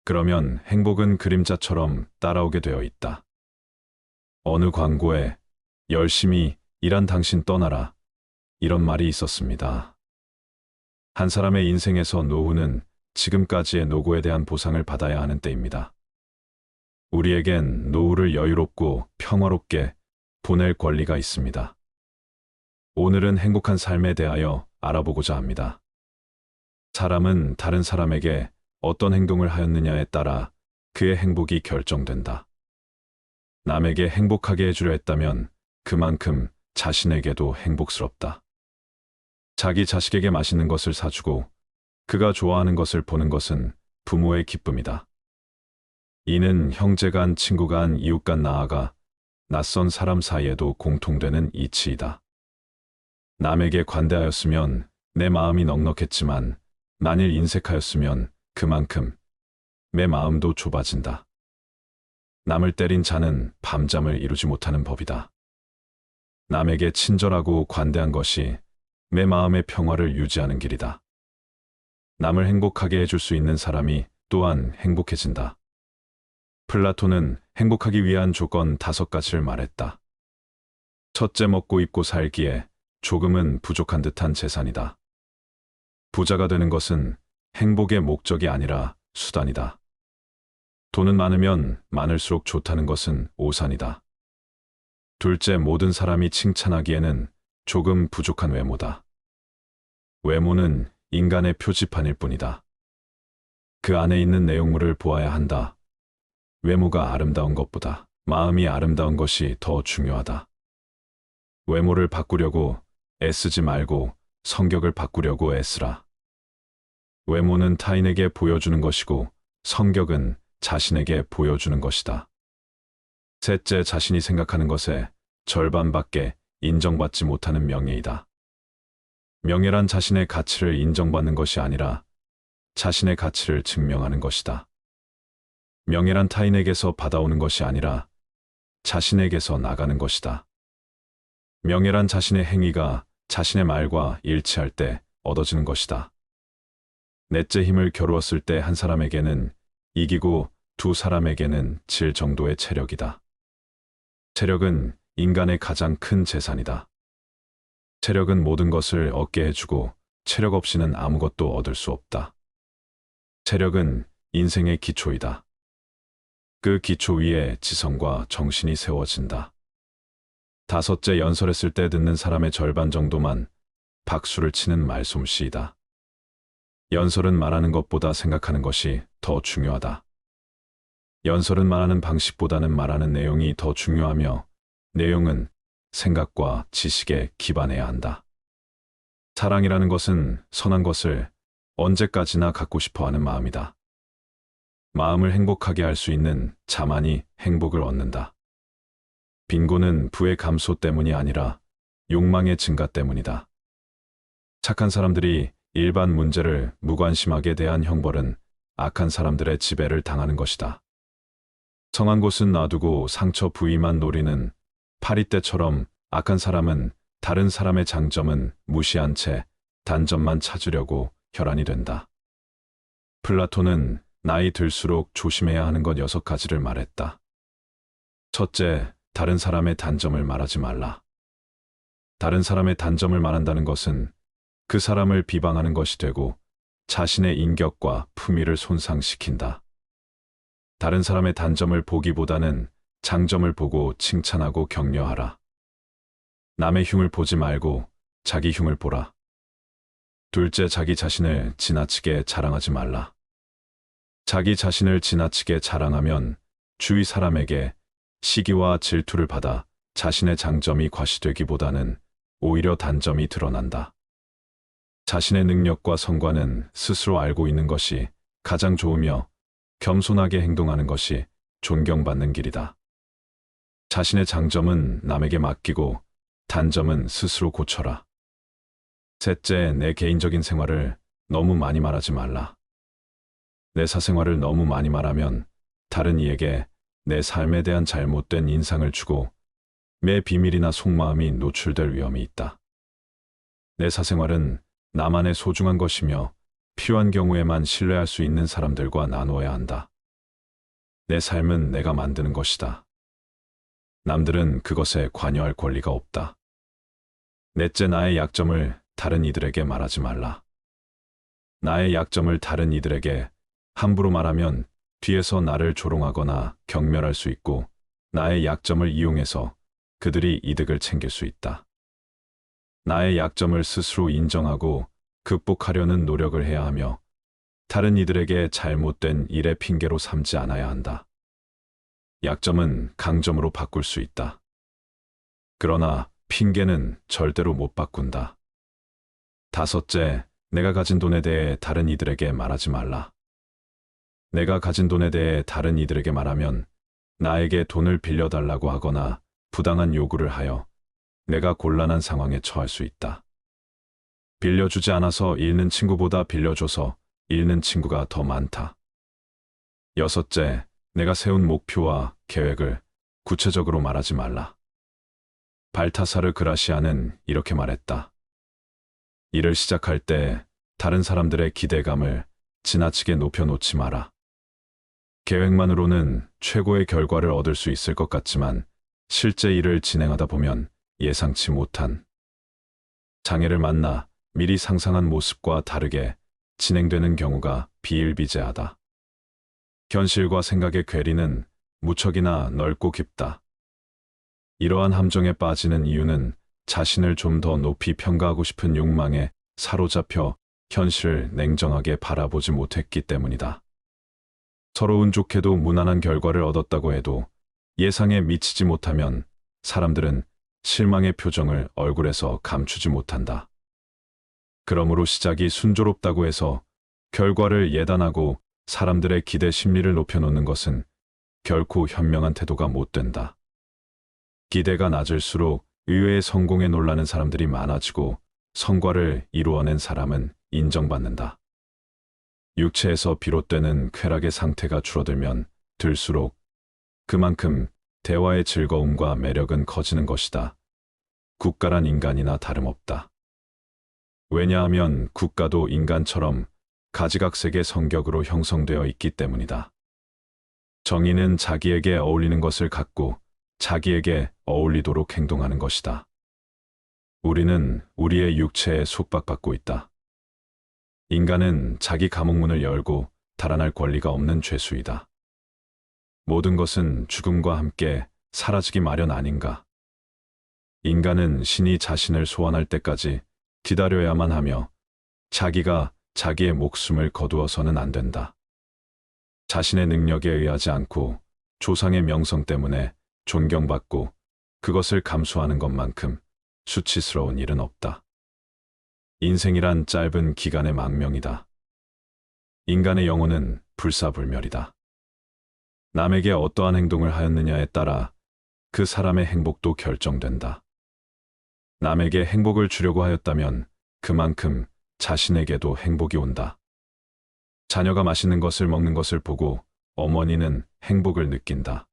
그러면 행복은 그림자처럼 따라오게 되어 있다. 어느 광고에 열심히 일한 당신 떠나라. 이런 말이 있었습니다. 한 사람의 인생에서 노후는 지금까지의 노고에 대한 보상을 받아야 하는 때입니다. 우리에겐 노후를 여유롭고 평화롭게 보낼 권리가 있습니다. 오늘은 행복한 삶에 대하여 알아보고자 합니다. 사람은 다른 사람에게 어떤 행동을 하였느냐에 따라 그의 행복이 결정된다. 남에게 행복하게 해주려 했다면 그만큼 자신에게도 행복스럽다. 자기 자식에게 맛있는 것을 사주고 그가 좋아하는 것을 보는 것은 부모의 기쁨이다. 이는 형제 간, 친구 간, 이웃 간, 나아가 낯선 사람 사이에도 공통되는 이치이다. 남에게 관대하였으면 내 마음이 넉넉했지만 만일 인색하였으면 그만큼 내 마음도 좁아진다. 남을 때린 자는 밤잠을 이루지 못하는 법이다. 남에게 친절하고 관대한 것이 내 마음의 평화를 유지하는 길이다. 남을 행복하게 해줄 수 있는 사람이 또한 행복해진다. 플라톤은 행복하기 위한 조건 5가지를 말했다. 첫째, 먹고 입고 살기에 조금은 부족한 듯한 재산이다. 부자가 되는 것은 행복의 목적이 아니라 수단이다. 돈은 많으면 많을수록 좋다는 것은 오산이다. 둘째, 모든 사람이 칭찬하기에는 조금 부족한 외모다. 외모는 인간의 표지판일 뿐이다. 그 안에 있는 내용물을 보아야 한다. 외모가 아름다운 것보다 마음이 아름다운 것이 더 중요하다. 외모를 바꾸려고 애쓰지 말고 성격을 바꾸려고 애쓰라. 외모는 타인에게 보여주는 것이고 성격은 자신에게 보여주는 것이다. 셋째, 자신이 생각하는 것의 절반밖에 인정받지 못하는 명예이다. 명예란 자신의 가치를 인정받는 것이 아니라 자신의 가치를 증명하는 것이다. 명예란 타인에게서 받아오는 것이 아니라 자신에게서 나가는 것이다. 명예란 자신의 행위가 자신의 말과 일치할 때 얻어지는 것이다. 넷째, 힘을 겨루었을 때 한 사람에게는 이기고 두 사람에게는 질 정도의 체력이다. 체력은 인간의 가장 큰 재산이다. 체력은 모든 것을 얻게 해주고 체력 없이는 아무것도 얻을 수 없다. 체력은 인생의 기초이다. 그 기초 위에 지성과 정신이 세워진다. 다섯째, 연설했을 때 듣는 사람의 절반 정도만 박수를 치는 말솜씨이다. 연설은 말하는 것보다 생각하는 것이 더 중요하다. 연설은 말하는 방식보다는 말하는 내용이 더 중요하며 내용은 생각과 지식에 기반해야 한다. 사랑이라는 것은 선한 것을 언제까지나 갖고 싶어 하는 마음이다. 마음을 행복하게 할 수 있는 자만이 행복을 얻는다. 빈곤은 부의 감소 때문이 아니라 욕망의 증가 때문이다. 착한 사람들이 일반 문제를 무관심하게 대한 형벌은 악한 사람들의 지배를 당하는 것이다. 성한 곳은 놔두고 상처 부위만 노리는 파리떼처럼 악한 사람은 다른 사람의 장점은 무시한 채 단점만 찾으려고 혈안이 된다. 플라톤은 나이 들수록 조심해야 하는 것 6가지를 말했다. 첫째, 다른 사람의 단점을 말하지 말라. 다른 사람의 단점을 말한다는 것은 그 사람을 비방하는 것이 되고 자신의 인격과 품위를 손상시킨다. 다른 사람의 단점을 보기보다는 장점을 보고 칭찬하고 격려하라. 남의 흉을 보지 말고 자기 흉을 보라. 둘째, 자기 자신을 지나치게 자랑하지 말라. 자기 자신을 지나치게 자랑하면 주위 사람에게 시기와 질투를 받아 자신의 장점이 과시되기보다는 오히려 단점이 드러난다. 자신의 능력과 성과는 스스로 알고 있는 것이 가장 좋으며 겸손하게 행동하는 것이 존경받는 길이다. 자신의 장점은 남에게 맡기고 단점은 스스로 고쳐라. 셋째, 내 개인적인 생활을 너무 많이 말하지 말라. 내 사생활을 너무 많이 말하면 다른 이에게 내 삶에 대한 잘못된 인상을 주고 내 비밀이나 속마음이 노출될 위험이 있다. 내 사생활은 나만의 소중한 것이며 필요한 경우에만 신뢰할 수 있는 사람들과 나누어야 한다. 내 삶은 내가 만드는 것이다. 남들은 그것에 관여할 권리가 없다. 넷째, 나의 약점을 다른 이들에게 말하지 말라. 나의 약점을 다른 이들에게 함부로 말하면 뒤에서 나를 조롱하거나 경멸할 수 있고 나의 약점을 이용해서 그들이 이득을 챙길 수 있다. 나의 약점을 스스로 인정하고 극복하려는 노력을 해야 하며 다른 이들에게 잘못된 일의 핑계로 삼지 않아야 한다. 약점은 강점으로 바꿀 수 있다. 그러나 핑계는 절대로 못 바꾼다. 다섯째, 내가 가진 돈에 대해 다른 이들에게 말하지 말라. 내가 가진 돈에 대해 다른 이들에게 말하면 나에게 돈을 빌려달라고 하거나 부당한 요구를 하여 내가 곤란한 상황에 처할 수 있다. 빌려주지 않아서 잃는 친구보다 빌려줘서 잃는 친구가 더 많다. 여섯째, 내가 세운 목표와 계획을 구체적으로 말하지 말라. 발타사르 그라시아는 이렇게 말했다. 일을 시작할 때 다른 사람들의 기대감을 지나치게 높여놓지 마라. 계획만으로는 최고의 결과를 얻을 수 있을 것 같지만 실제 일을 진행하다 보면 예상치 못한 장애를 만나 미리 상상한 모습과 다르게 진행되는 경우가 비일비재하다. 현실과 생각의 괴리는 무척이나 넓고 깊다. 이러한 함정에 빠지는 이유는 자신을 좀 더 높이 평가하고 싶은 욕망에 사로잡혀 현실을 냉정하게 바라보지 못했기 때문이다. 서로 운 좋게도 무난한 결과를 얻었다고 해도 예상에 미치지 못하면 사람들은 실망의 표정을 얼굴에서 감추지 못한다. 그러므로 시작이 순조롭다고 해서 결과를 예단하고 사람들의 기대 심리를 높여놓는 것은 결코 현명한 태도가 못 된다. 기대가 낮을수록 의외의 성공에 놀라는 사람들이 많아지고 성과를 이루어낸 사람은 인정받는다. 육체에서 비롯되는 쾌락의 상태가 줄어들면 들수록 그만큼 대화의 즐거움과 매력은 커지는 것이다. 국가란 인간이나 다름없다. 왜냐하면 국가도 인간처럼 가지각색의 성격으로 형성되어 있기 때문이다. 정의는 자기에게 어울리는 것을 갖고 자기에게 어울리도록 행동하는 것이다. 우리는 우리의 육체에 속박받고 있다. 인간은 자기 감옥문을 열고 달아날 권리가 없는 죄수이다. 모든 것은 죽음과 함께 사라지기 마련 아닌가. 인간은 신이 자신을 소환할 때까지 기다려야만 하며 자기가 자기의 목숨을 거두어서는 안 된다. 자신의 능력에 의하지 않고 조상의 명성 때문에 존경받고 그것을 감수하는 것만큼 수치스러운 일은 없다. 인생이란 짧은 기간의 망명이다. 인간의 영혼은 불사불멸이다. 남에게 어떠한 행동을 하였느냐에 따라 그 사람의 행복도 결정된다. 남에게 행복을 주려고 하였다면 그만큼 자신에게도 행복이 온다. 자녀가 맛있는 것을 먹는 것을 보고 어머니는 행복을 느낀다.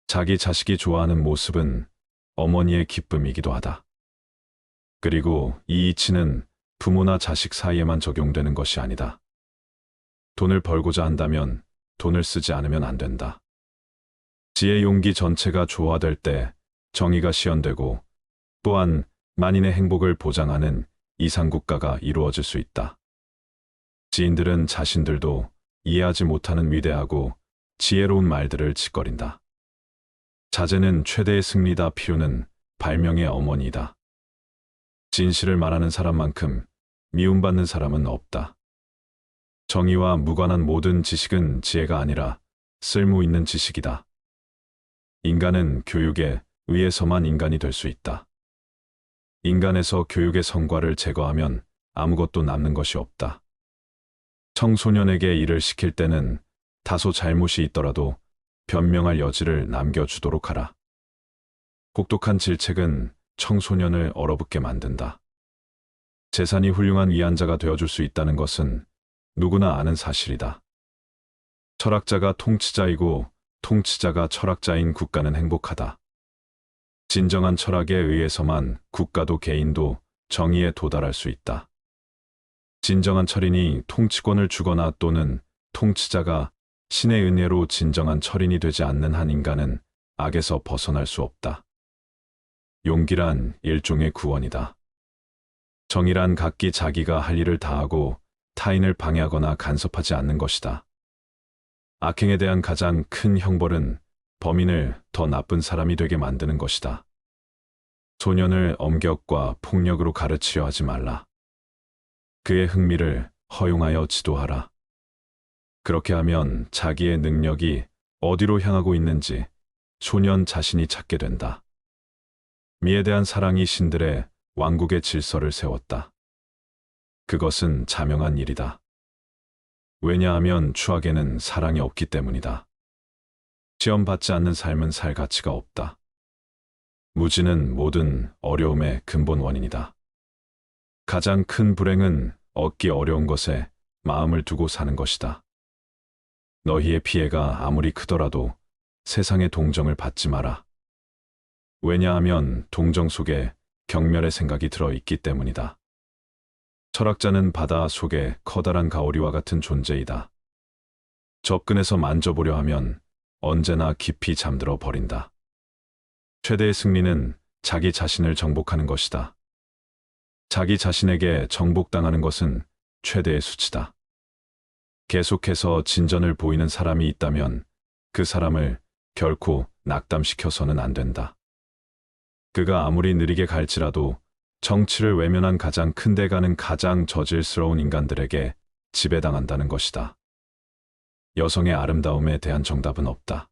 자기 자식이 좋아하는 모습은 어머니의 기쁨이기도 하다. 그리고 이 이치는 부모나 자식 사이에만 적용되는 것이 아니다. 돈을 벌고자 한다면 돈을 쓰지 않으면 안 된다. 지혜 용기 전체가 조화될 때 정의가 시현되고 또한 만인의 행복을 보장하는 이상국가가 이루어질 수 있다. 지인들은 자신들도 이해하지 못하는 위대하고 지혜로운 말들을 짓거린다. 자제는 최대의 승리다. 필요는 발명의 어머니이다. 진실을 말하는 사람만큼 미움받는 사람은 없다. 정의와 무관한 모든 지식은 지혜가 아니라 쓸모 있는 지식이다. 인간은 교육에 의해서만 인간이 될 수 있다. 인간에서 교육의 성과를 제거하면 아무것도 남는 것이 없다. 청소년에게 일을 시킬 때는 다소 잘못이 있더라도 변명할 여지를 남겨주도록 하라. 혹독한 질책은 청소년을 얼어붙게 만든다. 재산이 훌륭한 위안자가 되어줄 수 있다는 것은 누구나 아는 사실이다. 철학자가 통치자이고 통치자가 철학자인 국가는 행복하다. 진정한 철학에 의해서만 국가도 개인도 정의에 도달할 수 있다. 진정한 철인이 통치권을 주거나 또는 통치자가 신의 은혜로 진정한 철인이 되지 않는 한 인간은 악에서 벗어날 수 없다. 용기란 일종의 구원이다. 정의란 각기 자기가 할 일을 다하고 타인을 방해하거나 간섭하지 않는 것이다. 악행에 대한 가장 큰 형벌은 범인을 더 나쁜 사람이 되게 만드는 것이다. 소년을 엄격과 폭력으로 가르치려 하지 말라. 그의 흥미를 허용하여 지도하라. 그렇게 하면 자기의 능력이 어디로 향하고 있는지 소년 자신이 찾게 된다. 미에 대한 사랑이 신들의 왕국의 질서를 세웠다. 그것은 자명한 일이다. 왜냐하면 추악에는 사랑이 없기 때문이다. 시험받지 않는 삶은 살 가치가 없다. 무지는 모든 어려움의 근본 원인이다. 가장 큰 불행은 얻기 어려운 것에 마음을 두고 사는 것이다. 너희의 피해가 아무리 크더라도 세상의 동정을 받지 마라. 왜냐하면 동정 속에 경멸의 생각이 들어있기 때문이다. 철학자는 바다 속에 커다란 가오리와 같은 존재이다. 접근해서 만져보려 하면 언제나 깊이 잠들어 버린다. 최대의 승리는 자기 자신을 정복하는 것이다. 자기 자신에게 정복당하는 것은 최대의 수치다. 계속해서 진전을 보이는 사람이 있다면 그 사람을 결코 낙담시켜서는 안 된다. 그가 아무리 느리게 갈지라도 정치를 외면한 가장 큰 데가는 가장 저질스러운 인간들에게 지배당한다는 것이다. 여성의 아름다움에 대한 정답은 없다.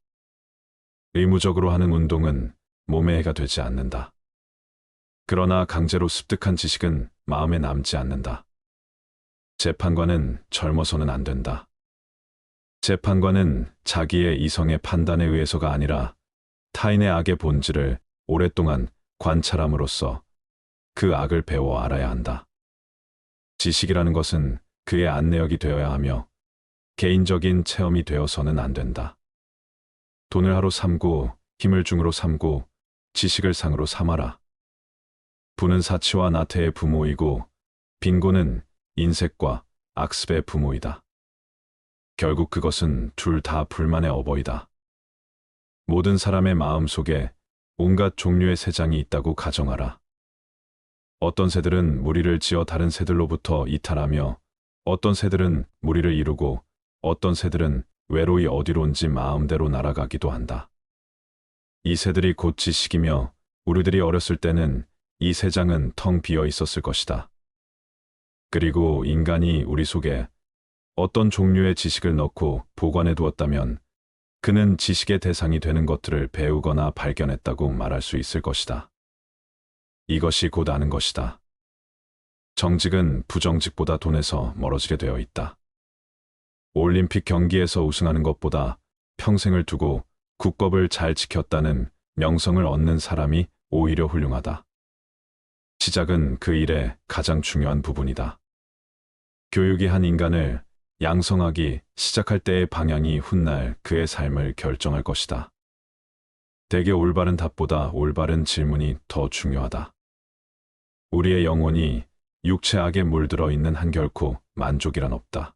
의무적으로 하는 운동은 몸에 해가 되지 않는다. 그러나 강제로 습득한 지식은 마음에 남지 않는다. 재판관은 젊어서는 안 된다. 재판관은 자기의 이성의 판단에 의해서가 아니라 타인의 악의 본질을 오랫동안 관찰함으로써 그 악을 배워 알아야 한다. 지식이라는 것은 그의 안내역이 되어야 하며 개인적인 체험이 되어서는 안 된다. 돈을 하로 삼고 힘을 중으로 삼고 지식을 상으로 삼아라. 부는 사치와 나태의 부모이고 빈곤은 인색과 악습의 부모이다. 결국 그것은 둘 다 불만의 어버이다. 모든 사람의 마음 속에 온갖 종류의 새장이 있다고 가정하라. 어떤 새들은 무리를 지어 다른 새들로부터 이탈하며 어떤 새들은 무리를 이루고 어떤 새들은 외로이 어디론지 마음대로 날아가기도 한다. 이 새들이 곧 지식이며 우리들이 어렸을 때는 이 새장은 텅 비어 있었을 것이다. 그리고 인간이 우리 속에 어떤 종류의 지식을 넣고 보관해 두었다면 그는 지식의 대상이 되는 것들을 배우거나 발견했다고 말할 수 있을 것이다. 이것이 곧 아는 것이다. 정직은 부정직보다 돈에서 멀어지게 되어 있다. 올림픽 경기에서 우승하는 것보다 평생을 두고 국법을 잘 지켰다는 명성을 얻는 사람이 오히려 훌륭하다. 시작은 그 일의 가장 중요한 부분이다. 교육이 한 인간을 양성하기 시작할 때의 방향이 훗날 그의 삶을 결정할 것이다. 대개 올바른 답보다 올바른 질문이 더 중요하다. 우리의 영혼이 육체악에 물들어 있는 한 결코 만족이란 없다.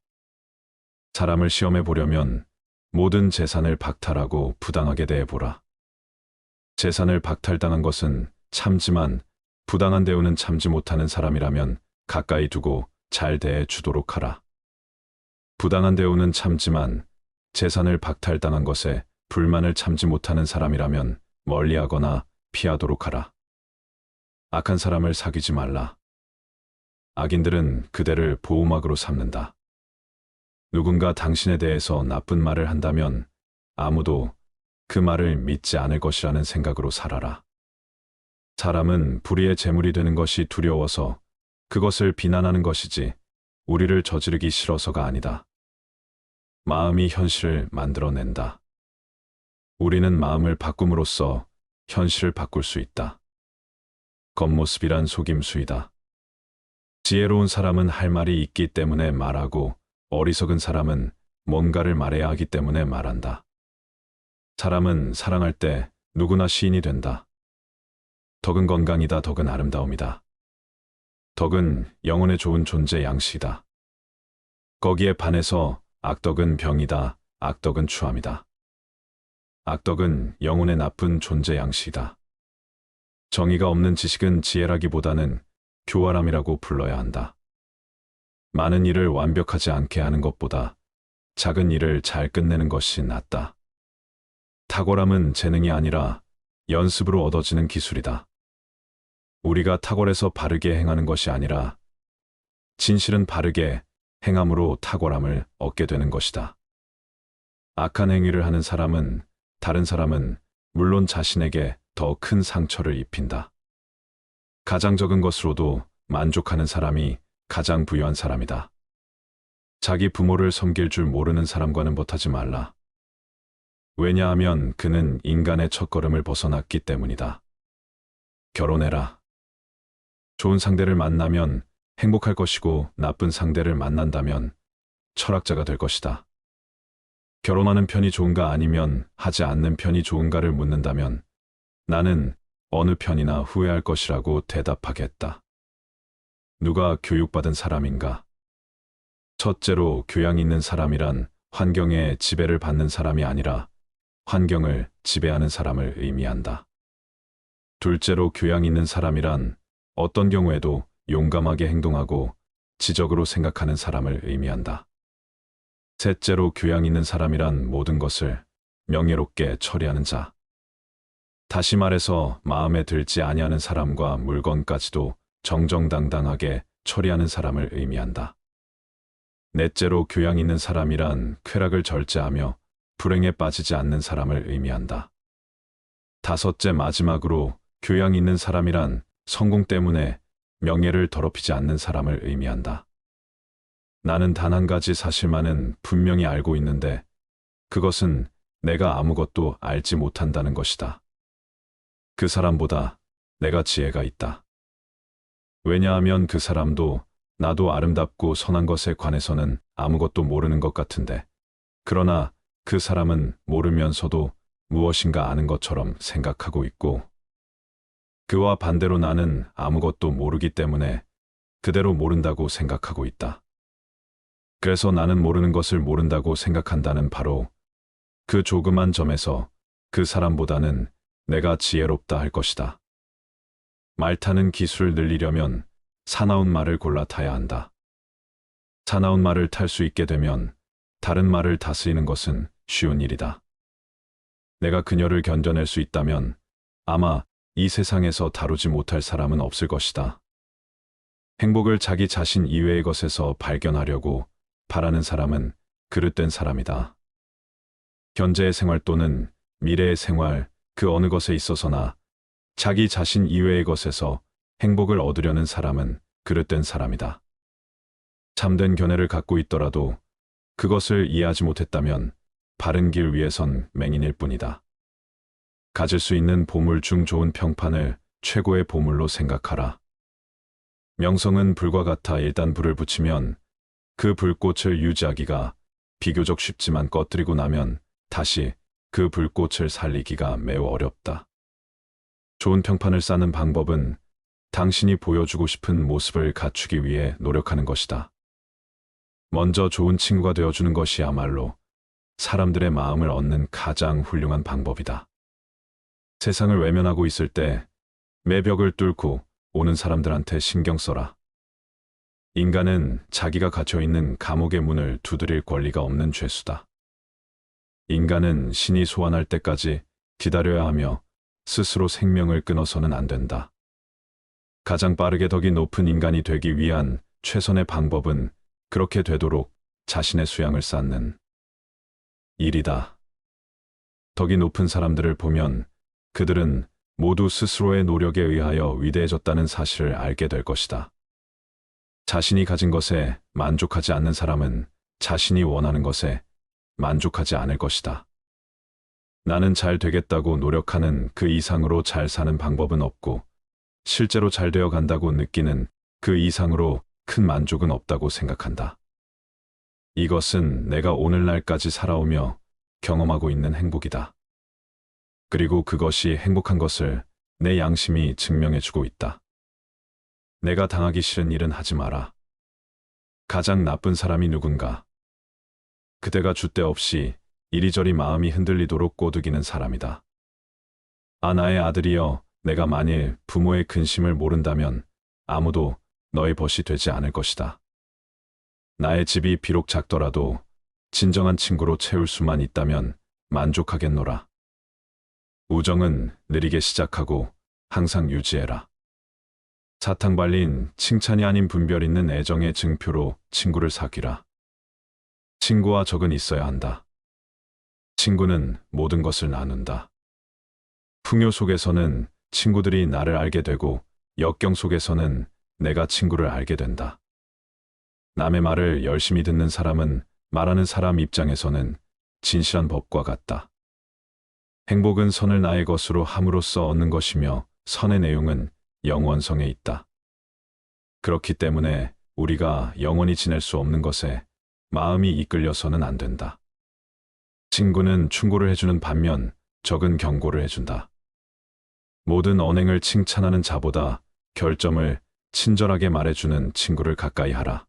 사람을 시험해 보려면 모든 재산을 박탈하고 부당하게 대해보라. 재산을 박탈당한 것은 참지만 부당한 대우는 참지 못하는 사람이라면 가까이 두고 잘 대해 주도록 하라. 부당한 대우는 참지만 재산을 박탈당한 것에 불만을 참지 못하는 사람이라면 멀리하거나 피하도록 하라. 악한 사람을 사귀지 말라. 악인들은 그대를 보호막으로 삼는다. 누군가 당신에 대해서 나쁜 말을 한다면 아무도 그 말을 믿지 않을 것이라는 생각으로 살아라. 사람은 불의의 제물이 되는 것이 두려워서 그것을 비난하는 것이지 우리를 저지르기 싫어서가 아니다. 마음이 현실을 만들어낸다. 우리는 마음을 바꿈으로써 현실을 바꿀 수 있다. 겉모습이란 속임수이다. 지혜로운 사람은 할 말이 있기 때문에 말하고 어리석은 사람은 뭔가를 말해야 하기 때문에 말한다. 사람은 사랑할 때 누구나 시인이 된다. 덕은 건강이다. 덕은 아름다움이다. 덕은 영혼에 좋은 존재 양식이다. 거기에 반해서 악덕은 병이다. 악덕은 추함이다. 악덕은 영혼의 나쁜 존재 양식이다. 정의가 없는 지식은 지혜라기보다는 교활함이라고 불러야 한다. 많은 일을 완벽하지 않게 하는 것보다 작은 일을 잘 끝내는 것이 낫다. 탁월함은 재능이 아니라 연습으로 얻어지는 기술이다. 우리가 탁월해서 바르게 행하는 것이 아니라 진실은 바르게 행함으로 탁월함을 얻게 되는 것이다. 악한 행위를 하는 사람은, 다른 사람은 물론 자신에게 더 큰 상처를 입힌다. 가장 적은 것으로도 만족하는 사람이 가장 부유한 사람이다. 자기 부모를 섬길 줄 모르는 사람과는 못하지 말라. 왜냐하면 그는 인간의 첫걸음을 벗어났기 때문이다. 결혼해라. 좋은 상대를 만나면 행복할 것이고 나쁜 상대를 만난다면 철학자가 될 것이다. 결혼하는 편이 좋은가 아니면 하지 않는 편이 좋은가를 묻는다면 나는 어느 편이나 후회할 것이라고 대답하겠다. 누가 교육받은 사람인가? 첫째로 교양 있는 사람이란 환경에 지배를 받는 사람이 아니라 환경을 지배하는 사람을 의미한다. 둘째로 교양 있는 사람이란 어떤 경우에도 용감하게 행동하고 지적으로 생각하는 사람을 의미한다. 셋째로 교양 있는 사람이란 모든 것을 명예롭게 처리하는 자. 다시 말해서 마음에 들지 아니하는 사람과 물건까지도 정정당당하게 처리하는 사람을 의미한다. 넷째로 교양 있는 사람이란 쾌락을 절제하며 불행에 빠지지 않는 사람을 의미한다. 다섯째 마지막으로 교양 있는 사람이란 성공 때문에 명예를 더럽히지 않는 사람을 의미한다. 나는 단 한 가지 사실만은 분명히 알고 있는데 그것은 내가 아무것도 알지 못한다는 것이다. 그 사람보다 내가 지혜가 있다. 왜냐하면 그 사람도 나도 아름답고 선한 것에 관해서는 아무것도 모르는 것 같은데 그러나 그 사람은 모르면서도 무엇인가 아는 것처럼 생각하고 있고 그와 반대로 나는 아무것도 모르기 때문에 그대로 모른다고 생각하고 있다. 그래서 나는 모르는 것을 모른다고 생각한다는 바로 그 조그만 점에서 그 사람보다는 내가 지혜롭다 할 것이다. 말 타는 기술을 늘리려면 사나운 말을 골라 타야 한다. 사나운 말을 탈 수 있게 되면 다른 말을 다스리는 것은 쉬운 일이다. 내가 그녀를 견뎌낼 수 있다면 아마 이 세상에서 다루지 못할 사람은 없을 것이다. 행복을 자기 자신 이외의 것에서 발견하려고 바라는 사람은 그릇된 사람이다. 현재의 생활 또는 미래의 생활 그 어느 것에 있어서나 자기 자신 이외의 것에서 행복을 얻으려는 사람은 그릇된 사람이다. 참된 견해를 갖고 있더라도 그것을 이해하지 못했다면 바른 길 위에선 맹인일 뿐이다. 가질 수 있는 보물 중 좋은 평판을 최고의 보물로 생각하라. 명성은 불과 같아 일단 불을 붙이면 그 불꽃을 유지하기가 비교적 쉽지만 꺼뜨리고 나면 다시 그 불꽃을 살리기가 매우 어렵다. 좋은 평판을 쌓는 방법은 당신이 보여주고 싶은 모습을 갖추기 위해 노력하는 것이다. 먼저 좋은 친구가 되어주는 것이야말로 사람들의 마음을 얻는 가장 훌륭한 방법이다. 세상을 외면하고 있을 때 매벽을 뚫고 오는 사람들한테 신경 써라. 인간은 자기가 갇혀있는 감옥의 문을 두드릴 권리가 없는 죄수다. 인간은 신이 소환할 때까지 기다려야 하며 스스로 생명을 끊어서는 안 된다. 가장 빠르게 덕이 높은 인간이 되기 위한 최선의 방법은 그렇게 되도록 자신의 수양을 쌓는 일이다. 덕이 높은 사람들을 보면 그들은 모두 스스로의 노력에 의하여 위대해졌다는 사실을 알게 될 것이다. 자신이 가진 것에 만족하지 않는 사람은 자신이 원하는 것에 만족하지 않을 것이다. 나는 잘 되겠다고 노력하는 그 이상으로 잘 사는 방법은 없고 실제로 잘 되어 간다고 느끼는 그 이상으로 큰 만족은 없다고 생각한다. 이것은 내가 오늘날까지 살아오며 경험하고 있는 행복이다. 그리고 그것이 행복한 것을 내 양심이 증명해주고 있다. 내가 당하기 싫은 일은 하지 마라. 가장 나쁜 사람이 누군가? 그대가 줏대 없이 이리저리 마음이 흔들리도록 꼬드기는 사람이다. 아, 나의 아들이여, 내가 만일 부모의 근심을 모른다면 아무도 너의 벗이 되지 않을 것이다. 나의 집이 비록 작더라도 진정한 친구로 채울 수만 있다면 만족하겠노라. 우정은 느리게 시작하고 항상 유지해라. 사탕 발린 칭찬이 아닌 분별 있는 애정의 증표로 친구를 사귀라. 친구와 적은 있어야 한다. 친구는 모든 것을 나눈다. 풍요 속에서는 친구들이 나를 알게 되고 역경 속에서는 내가 친구를 알게 된다. 남의 말을 열심히 듣는 사람은 말하는 사람 입장에서는 진실한 법과 같다. 행복은 선을 나의 것으로 함으로써 얻는 것이며 선의 내용은 영원성에 있다. 그렇기 때문에 우리가 영원히 지낼 수 없는 것에 마음이 이끌려서는 안 된다. 친구는 충고를 해주는 반면 적은 경고를 해준다. 모든 언행을 칭찬하는 자보다 결점을 친절하게 말해주는 친구를 가까이 하라.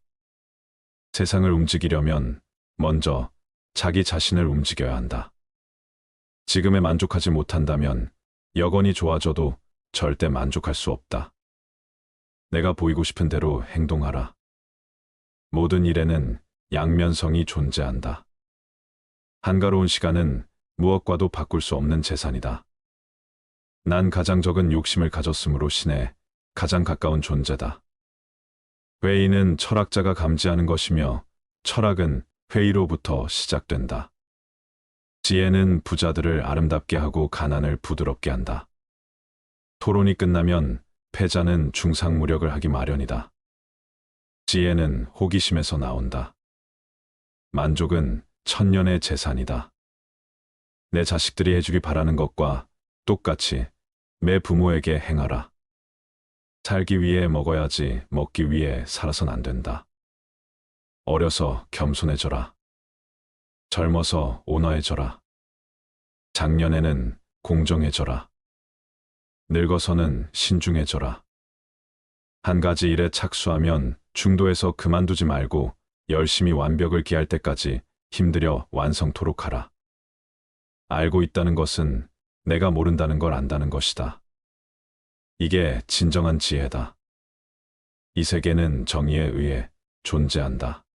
세상을 움직이려면 먼저 자기 자신을 움직여야 한다. 지금에 만족하지 못한다면 여건이 좋아져도 절대 만족할 수 없다. 내가 보이고 싶은 대로 행동하라. 모든 일에는 양면성이 존재한다. 한가로운 시간은 무엇과도 바꿀 수 없는 재산이다. 난 가장 적은 욕심을 가졌으므로 신에 가장 가까운 존재다. 회의는 철학자가 감지하는 것이며 철학은 회의로부터 시작된다. 지혜는 부자들을 아름답게 하고 가난을 부드럽게 한다. 토론이 끝나면 패자는 중상무력을 하기 마련이다. 지혜는 호기심에서 나온다. 만족은 천년의 재산이다. 내 자식들이 해주기 바라는 것과 똑같이 매 부모에게 행하라. 살기 위해 먹어야지 먹기 위해 살아선 안 된다. 어려서 겸손해져라. 젊어서 온화해져라. 작년에는 공정해져라. 늙어서는 신중해져라. 한 가지 일에 착수하면 중도에서 그만두지 말고 열심히 완벽을 기할 때까지 힘들여 완성토록 하라. 알고 있다는 것은 내가 모른다는 걸 안다는 것이다. 이게 진정한 지혜다. 이 세계는 정의에 의해 존재한다.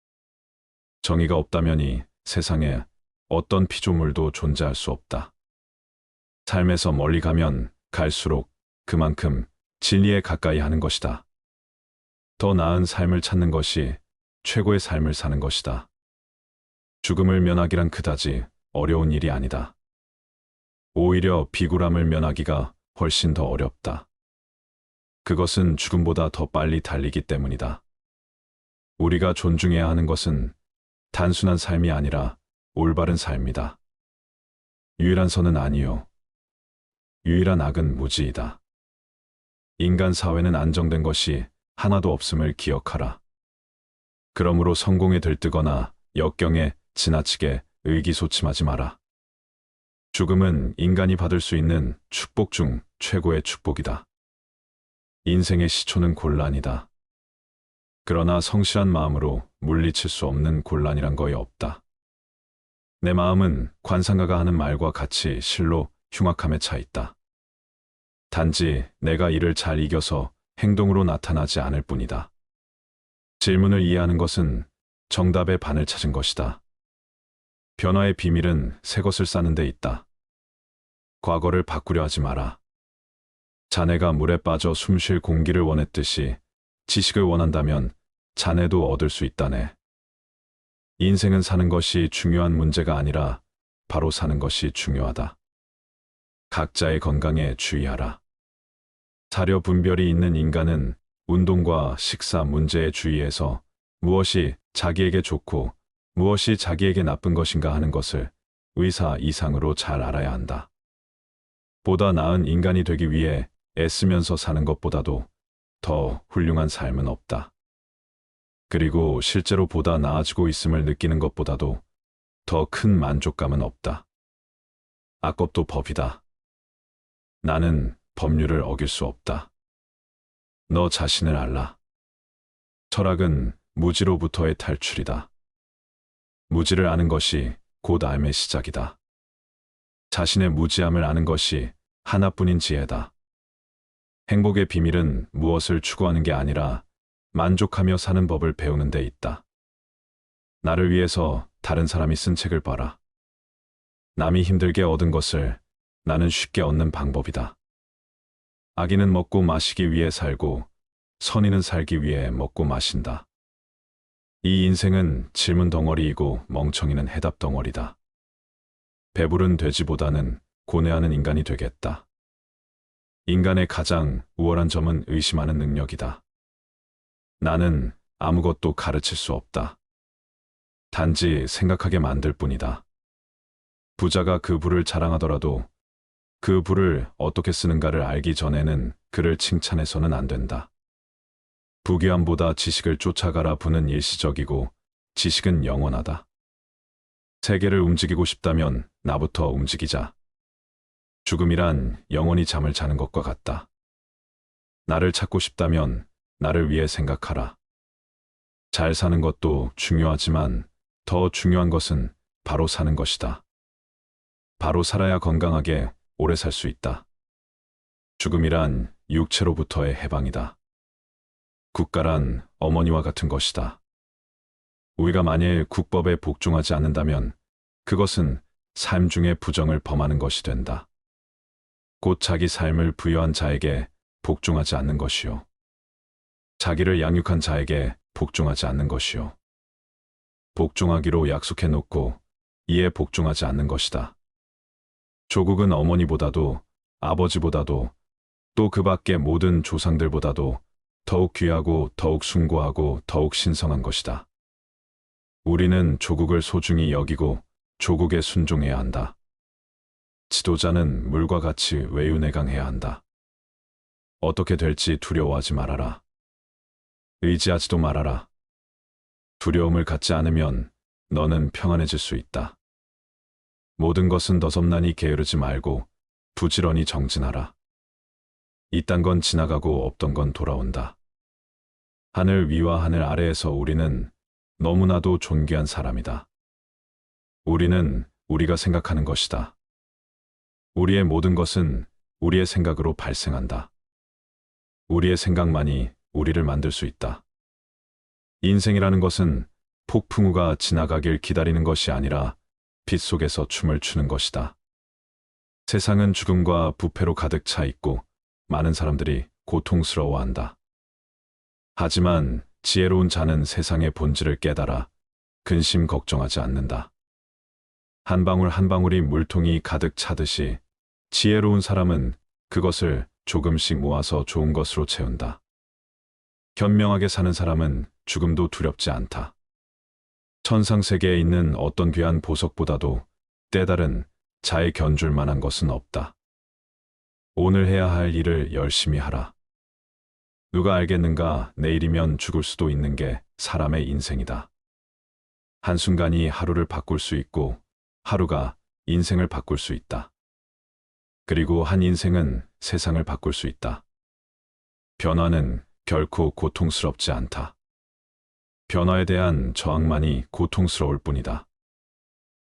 정의가 없다면 이 세상에 어떤 피조물도 존재할 수 없다. 삶에서 멀리 가면 갈수록 그만큼 진리에 가까이 하는 것이다. 더 나은 삶을 찾는 것이 최고의 삶을 사는 것이다. 죽음을 면하기란 그다지 어려운 일이 아니다. 오히려 비굴함을 면하기가 훨씬 더 어렵다. 그것은 죽음보다 더 빨리 달리기 때문이다. 우리가 존중해야 하는 것은 단순한 삶이 아니라 올바른 삶이다. 유일한 선은 아니요. 유일한 악은 무지이다. 인간 사회는 안정된 것이 하나도 없음을 기억하라. 그러므로 성공에 들뜨거나 역경에 지나치게 의기소침하지 마라. 죽음은 인간이 받을 수 있는 축복 중 최고의 축복이다. 인생의 시초는 곤란이다. 그러나 성실한 마음으로 물리칠 수 없는 곤란이란 거의 없다. 내 마음은 관상가가 하는 말과 같이 실로 흉악함에 차 있다. 단지 내가 이를 잘 이겨서 행동으로 나타나지 않을 뿐이다. 질문을 이해하는 것은 정답의 반을 찾은 것이다. 변화의 비밀은 새 것을 쌓는 데 있다. 과거를 바꾸려 하지 마라. 자네가 물에 빠져 숨 쉴 공기를 원했듯이 지식을 원한다면 자네도 얻을 수 있다네. 인생은 사는 것이 중요한 문제가 아니라 바로 사는 것이 중요하다. 각자의 건강에 주의하라. 사려 분별이 있는 인간은 운동과 식사 문제에 주의해서 무엇이 자기에게 좋고 무엇이 자기에게 나쁜 것인가 하는 것을 의사 이상으로 잘 알아야 한다. 보다 나은 인간이 되기 위해 애쓰면서 사는 것보다도 더 훌륭한 삶은 없다. 그리고 실제로 보다 나아지고 있음을 느끼는 것보다도 더 큰 만족감은 없다. 악법도 법이다. 나는 법률을 어길 수 없다. 너 자신을 알라. 철학은 무지로부터의 탈출이다. 무지를 아는 것이 곧 삶의 시작이다. 자신의 무지함을 아는 것이 하나뿐인 지혜다. 행복의 비밀은 무엇을 추구하는 게 아니라 만족하며 사는 법을 배우는 데 있다. 나를 위해서 다른 사람이 쓴 책을 봐라. 남이 힘들게 얻은 것을 나는 쉽게 얻는 방법이다. 아기는 먹고 마시기 위해 살고 선인은 살기 위해 먹고 마신다. 이 인생은 질문 덩어리이고 멍청이는 해답 덩어리다. 배부른 돼지보다는 고뇌하는 인간이 되겠다. 인간의 가장 우월한 점은 의심하는 능력이다. 나는 아무것도 가르칠 수 없다. 단지 생각하게 만들 뿐이다. 부자가 그 부를 자랑하더라도 그 부를 어떻게 쓰는가를 알기 전에는 그를 칭찬해서는 안 된다. 부귀함보다 지식을 쫓아가라 부는 일시적이고 지식은 영원하다. 세계를 움직이고 싶다면 나부터 움직이자. 죽음이란 영원히 잠을 자는 것과 같다. 나를 찾고 싶다면 나를 위해 생각하라. 잘 사는 것도 중요하지만 더 중요한 것은 바로 사는 것이다. 바로 살아야 건강하게 오래 살 수 있다. 죽음이란 육체로부터의 해방이다. 국가란 어머니와 같은 것이다. 우리가 만일 국법에 복종하지 않는다면 그것은 삶 중에 부정을 범하는 것이 된다. 곧 자기 삶을 부여한 자에게 복종하지 않는 것이요. 자기를 양육한 자에게 복종하지 않는 것이요. 복종하기로 약속해 놓고 이에 복종하지 않는 것이다. 조국은 어머니보다도 아버지보다도 또 그 밖의 모든 조상들보다도 더욱 귀하고 더욱 숭고하고 더욱 신성한 것이다. 우리는 조국을 소중히 여기고 조국에 순종해야 한다. 지도자는 물과 같이 외유내강해야 한다. 어떻게 될지 두려워하지 말아라. 의지하지도 말아라. 두려움을 갖지 않으면 너는 평안해질 수 있다. 모든 것은 너섭나니 게으르지 말고 부지런히 정진하라. 이딴 건 지나가고 없던 건 돌아온다. 하늘 위와 하늘 아래에서 우리는 너무나도 존귀한 사람이다. 우리는 우리가 생각하는 것이다. 우리의 모든 것은 우리의 생각으로 발생한다. 우리의 생각만이 우리를 만들 수 있다. 인생이라는 것은 폭풍우가 지나가길 기다리는 것이 아니라 빛 속에서 춤을 추는 것이다. 세상은 죽음과 부패로 가득 차 있고 많은 사람들이 고통스러워한다. 하지만 지혜로운 자는 세상의 본질을 깨달아 근심 걱정하지 않는다. 한 방울 한 방울이 물통이 가득 차듯이 지혜로운 사람은 그것을 조금씩 모아서 좋은 것으로 채운다. 현명하게 사는 사람은 죽음도 두렵지 않다. 천상세계에 있는 어떤 귀한 보석보다도 때다른 자에 견줄 만한 것은 없다. 오늘 해야 할 일을 열심히 하라. 누가 알겠는가 내일이면 죽을 수도 있는 게 사람의 인생이다. 한순간이 하루를 바꿀 수 있고 하루가 인생을 바꿀 수 있다. 그리고 한 인생은 세상을 바꿀 수 있다. 변화는 결코 고통스럽지 않다. 변화에 대한 저항만이 고통스러울 뿐이다.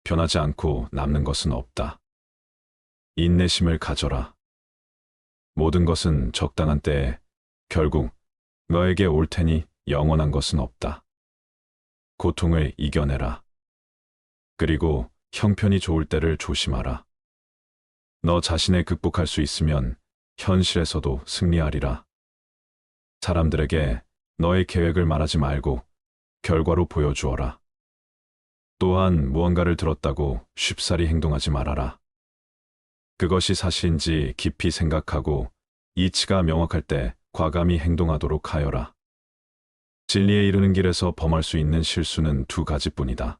변하지 않고 남는 것은 없다. 인내심을 가져라. 모든 것은 적당한 때에 결국 너에게 올 테니 영원한 것은 없다. 고통을 이겨내라. 그리고 형편이 좋을 때를 조심하라. 너 자신을 극복할 수 있으면 현실에서도 승리하리라. 사람들에게 너의 계획을 말하지 말고 결과로 보여주어라. 또한 무언가를 들었다고 쉽사리 행동하지 말아라. 그것이 사실인지 깊이 생각하고 이치가 명확할 때 과감히 행동하도록 하여라. 진리에 이르는 길에서 범할 수 있는 실수는 두 가지뿐이다.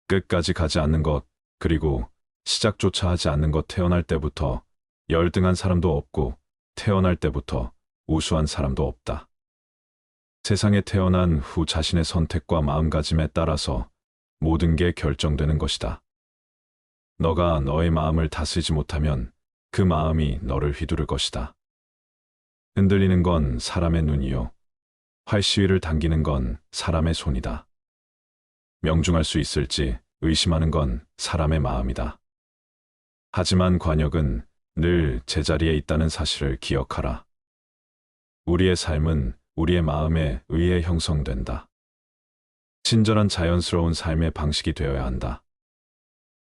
끝까지 가지 않는 것, 그리고 시작조차 하지 않는 것. 태어날 때부터 열등한 사람도 없고 태어날 때부터 우수한 사람도 없다. 세상에 태어난 후 자신의 선택과 마음가짐에 따라서 모든 게 결정되는 것이다. 너가 너의 마음을 다스리지 못하면 그 마음이 너를 휘두를 것이다. 흔들리는 건 사람의 눈이요. 활시위를 당기는 건 사람의 손이다. 명중할 수 있을지 의심하는 건 사람의 마음이다. 하지만 관역은 늘 제자리에 있다는 사실을 기억하라. 우리의 삶은 우리의 마음에 의해 형성된다. 친절한 자연스러운 삶의 방식이 되어야 한다.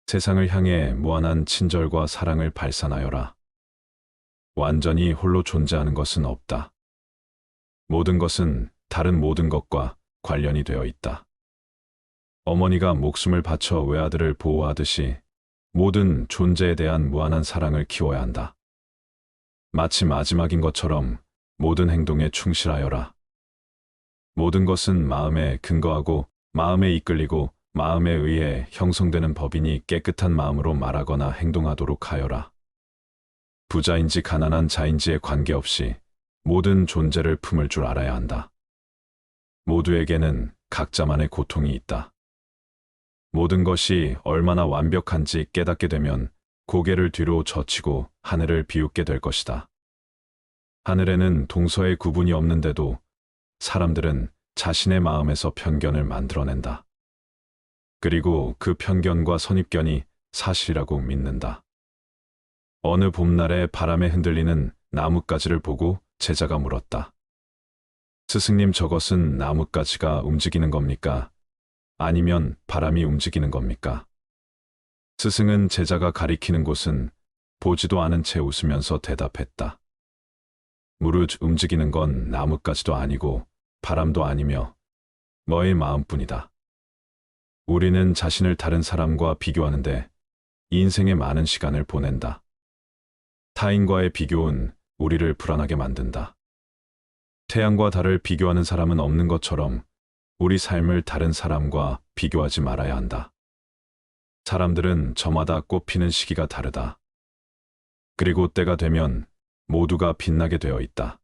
세상을 향해 무한한 친절과 사랑을 발산하여라. 완전히 홀로 존재하는 것은 없다. 모든 것은 다른 모든 것과 관련이 되어 있다. 어머니가 목숨을 바쳐 외아들을 보호하듯이 모든 존재에 대한 무한한 사랑을 키워야 한다. 마치 마지막인 것처럼 모든 행동에 충실하여라. 모든 것은 마음에 근거하고 마음에 이끌리고 마음에 의해 형성되는 법이니 깨끗한 마음으로 말하거나 행동하도록 하여라. 부자인지 가난한 자인지에 관계없이 모든 존재를 품을 줄 알아야 한다. 모두에게는 각자만의 고통이 있다. 모든 것이 얼마나 완벽한지 깨닫게 되면 고개를 뒤로 젖히고 하늘을 비웃게 될 것이다. 하늘에는 동서의 구분이 없는데도 사람들은 자신의 마음에서 편견을 만들어낸다. 그리고 그 편견과 선입견이 사실이라고 믿는다. 어느 봄날에 바람에 흔들리는 나뭇가지를 보고 제자가 물었다. 스승님, 저것은 나뭇가지가 움직이는 겁니까? 아니면 바람이 움직이는 겁니까? 스승은 제자가 가리키는 곳은 보지도 않은 채 웃으면서 대답했다. 무릇 움직이는 건 나뭇가지도 아니고 바람도 아니며 너의 마음뿐이다. 우리는 자신을 다른 사람과 비교하는데 인생의 많은 시간을 보낸다. 타인과의 비교는 우리를 불안하게 만든다. 태양과 달을 비교하는 사람은 없는 것처럼 우리 삶을 다른 사람과 비교하지 말아야 한다. 사람들은 저마다 꽃피는 시기가 다르다. 그리고 때가 되면 모두가 빛나게 되어 있다.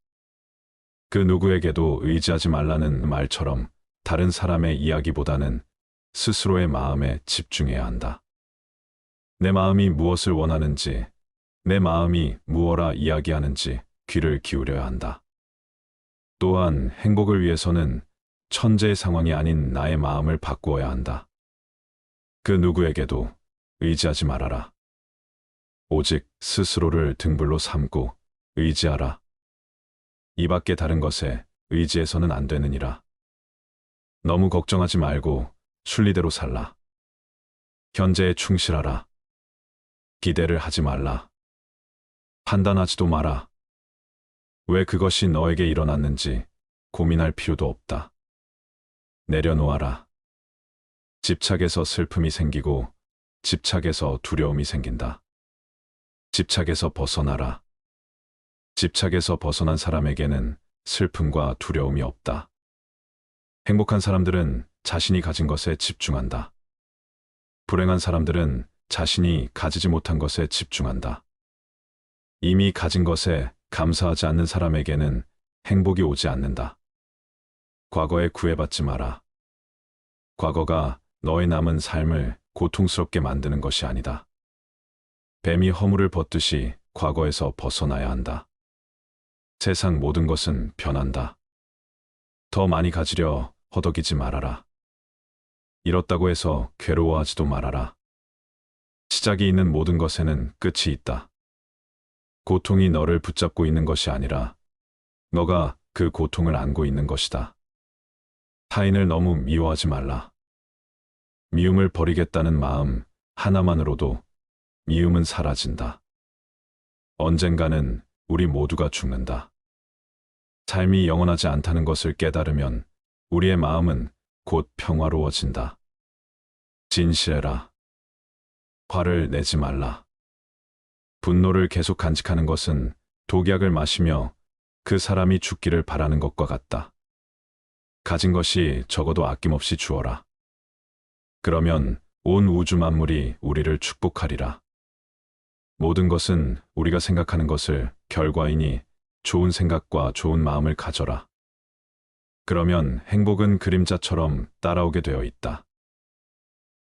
그 누구에게도 의지하지 말라는 말처럼 다른 사람의 이야기보다는 스스로의 마음에 집중해야 한다. 내 마음이 무엇을 원하는지, 내 마음이 무엇라 이야기하는지 귀를 기울여야 한다. 또한 행복을 위해서는 천재의 상황이 아닌 나의 마음을 바꾸어야 한다. 그 누구에게도 의지하지 말아라. 오직 스스로를 등불로 삼고 의지하라. 이 밖에 다른 것에 의지해서는 안 되느니라. 너무 걱정하지 말고 순리대로 살라. 현재에 충실하라. 기대를 하지 말라. 판단하지도 마라. 왜 그것이 너에게 일어났는지 고민할 필요도 없다. 내려놓아라. 집착에서 슬픔이 생기고 집착에서 두려움이 생긴다. 집착에서 벗어나라. 집착에서 벗어난 사람에게는 슬픔과 두려움이 없다. 행복한 사람들은 자신이 가진 것에 집중한다. 불행한 사람들은 자신이 가지지 못한 것에 집중한다. 이미 가진 것에 감사하지 않는 사람에게는 행복이 오지 않는다. 과거에 구애받지 마라. 과거가 너의 남은 삶을 고통스럽게 만드는 것이 아니다. 뱀이 허물을 벗듯이 과거에서 벗어나야 한다. 세상 모든 것은 변한다. 더 많이 가지려 허덕이지 말아라. 잃었다고 해서 괴로워하지도 말아라. 시작이 있는 모든 것에는 끝이 있다. 고통이 너를 붙잡고 있는 것이 아니라 너가 그 고통을 안고 있는 것이다. 타인을 너무 미워하지 말라. 미움을 버리겠다는 마음 하나만으로도 미움은 사라진다. 언젠가는 우리 모두가 죽는다. 삶이 영원하지 않다는 것을 깨달으면 우리의 마음은 곧 평화로워진다. 진실해라. 화를 내지 말라. 분노를 계속 간직하는 것은 독약을 마시며 그 사람이 죽기를 바라는 것과 같다. 가진 것이 적어도 아낌없이 주어라. 그러면 온 우주 만물이 우리를 축복하리라. 모든 것은 우리가 생각하는 것을 결과이니 좋은 생각과 좋은 마음을 가져라. 그러면 행복은 그림자처럼 따라오게 되어 있다.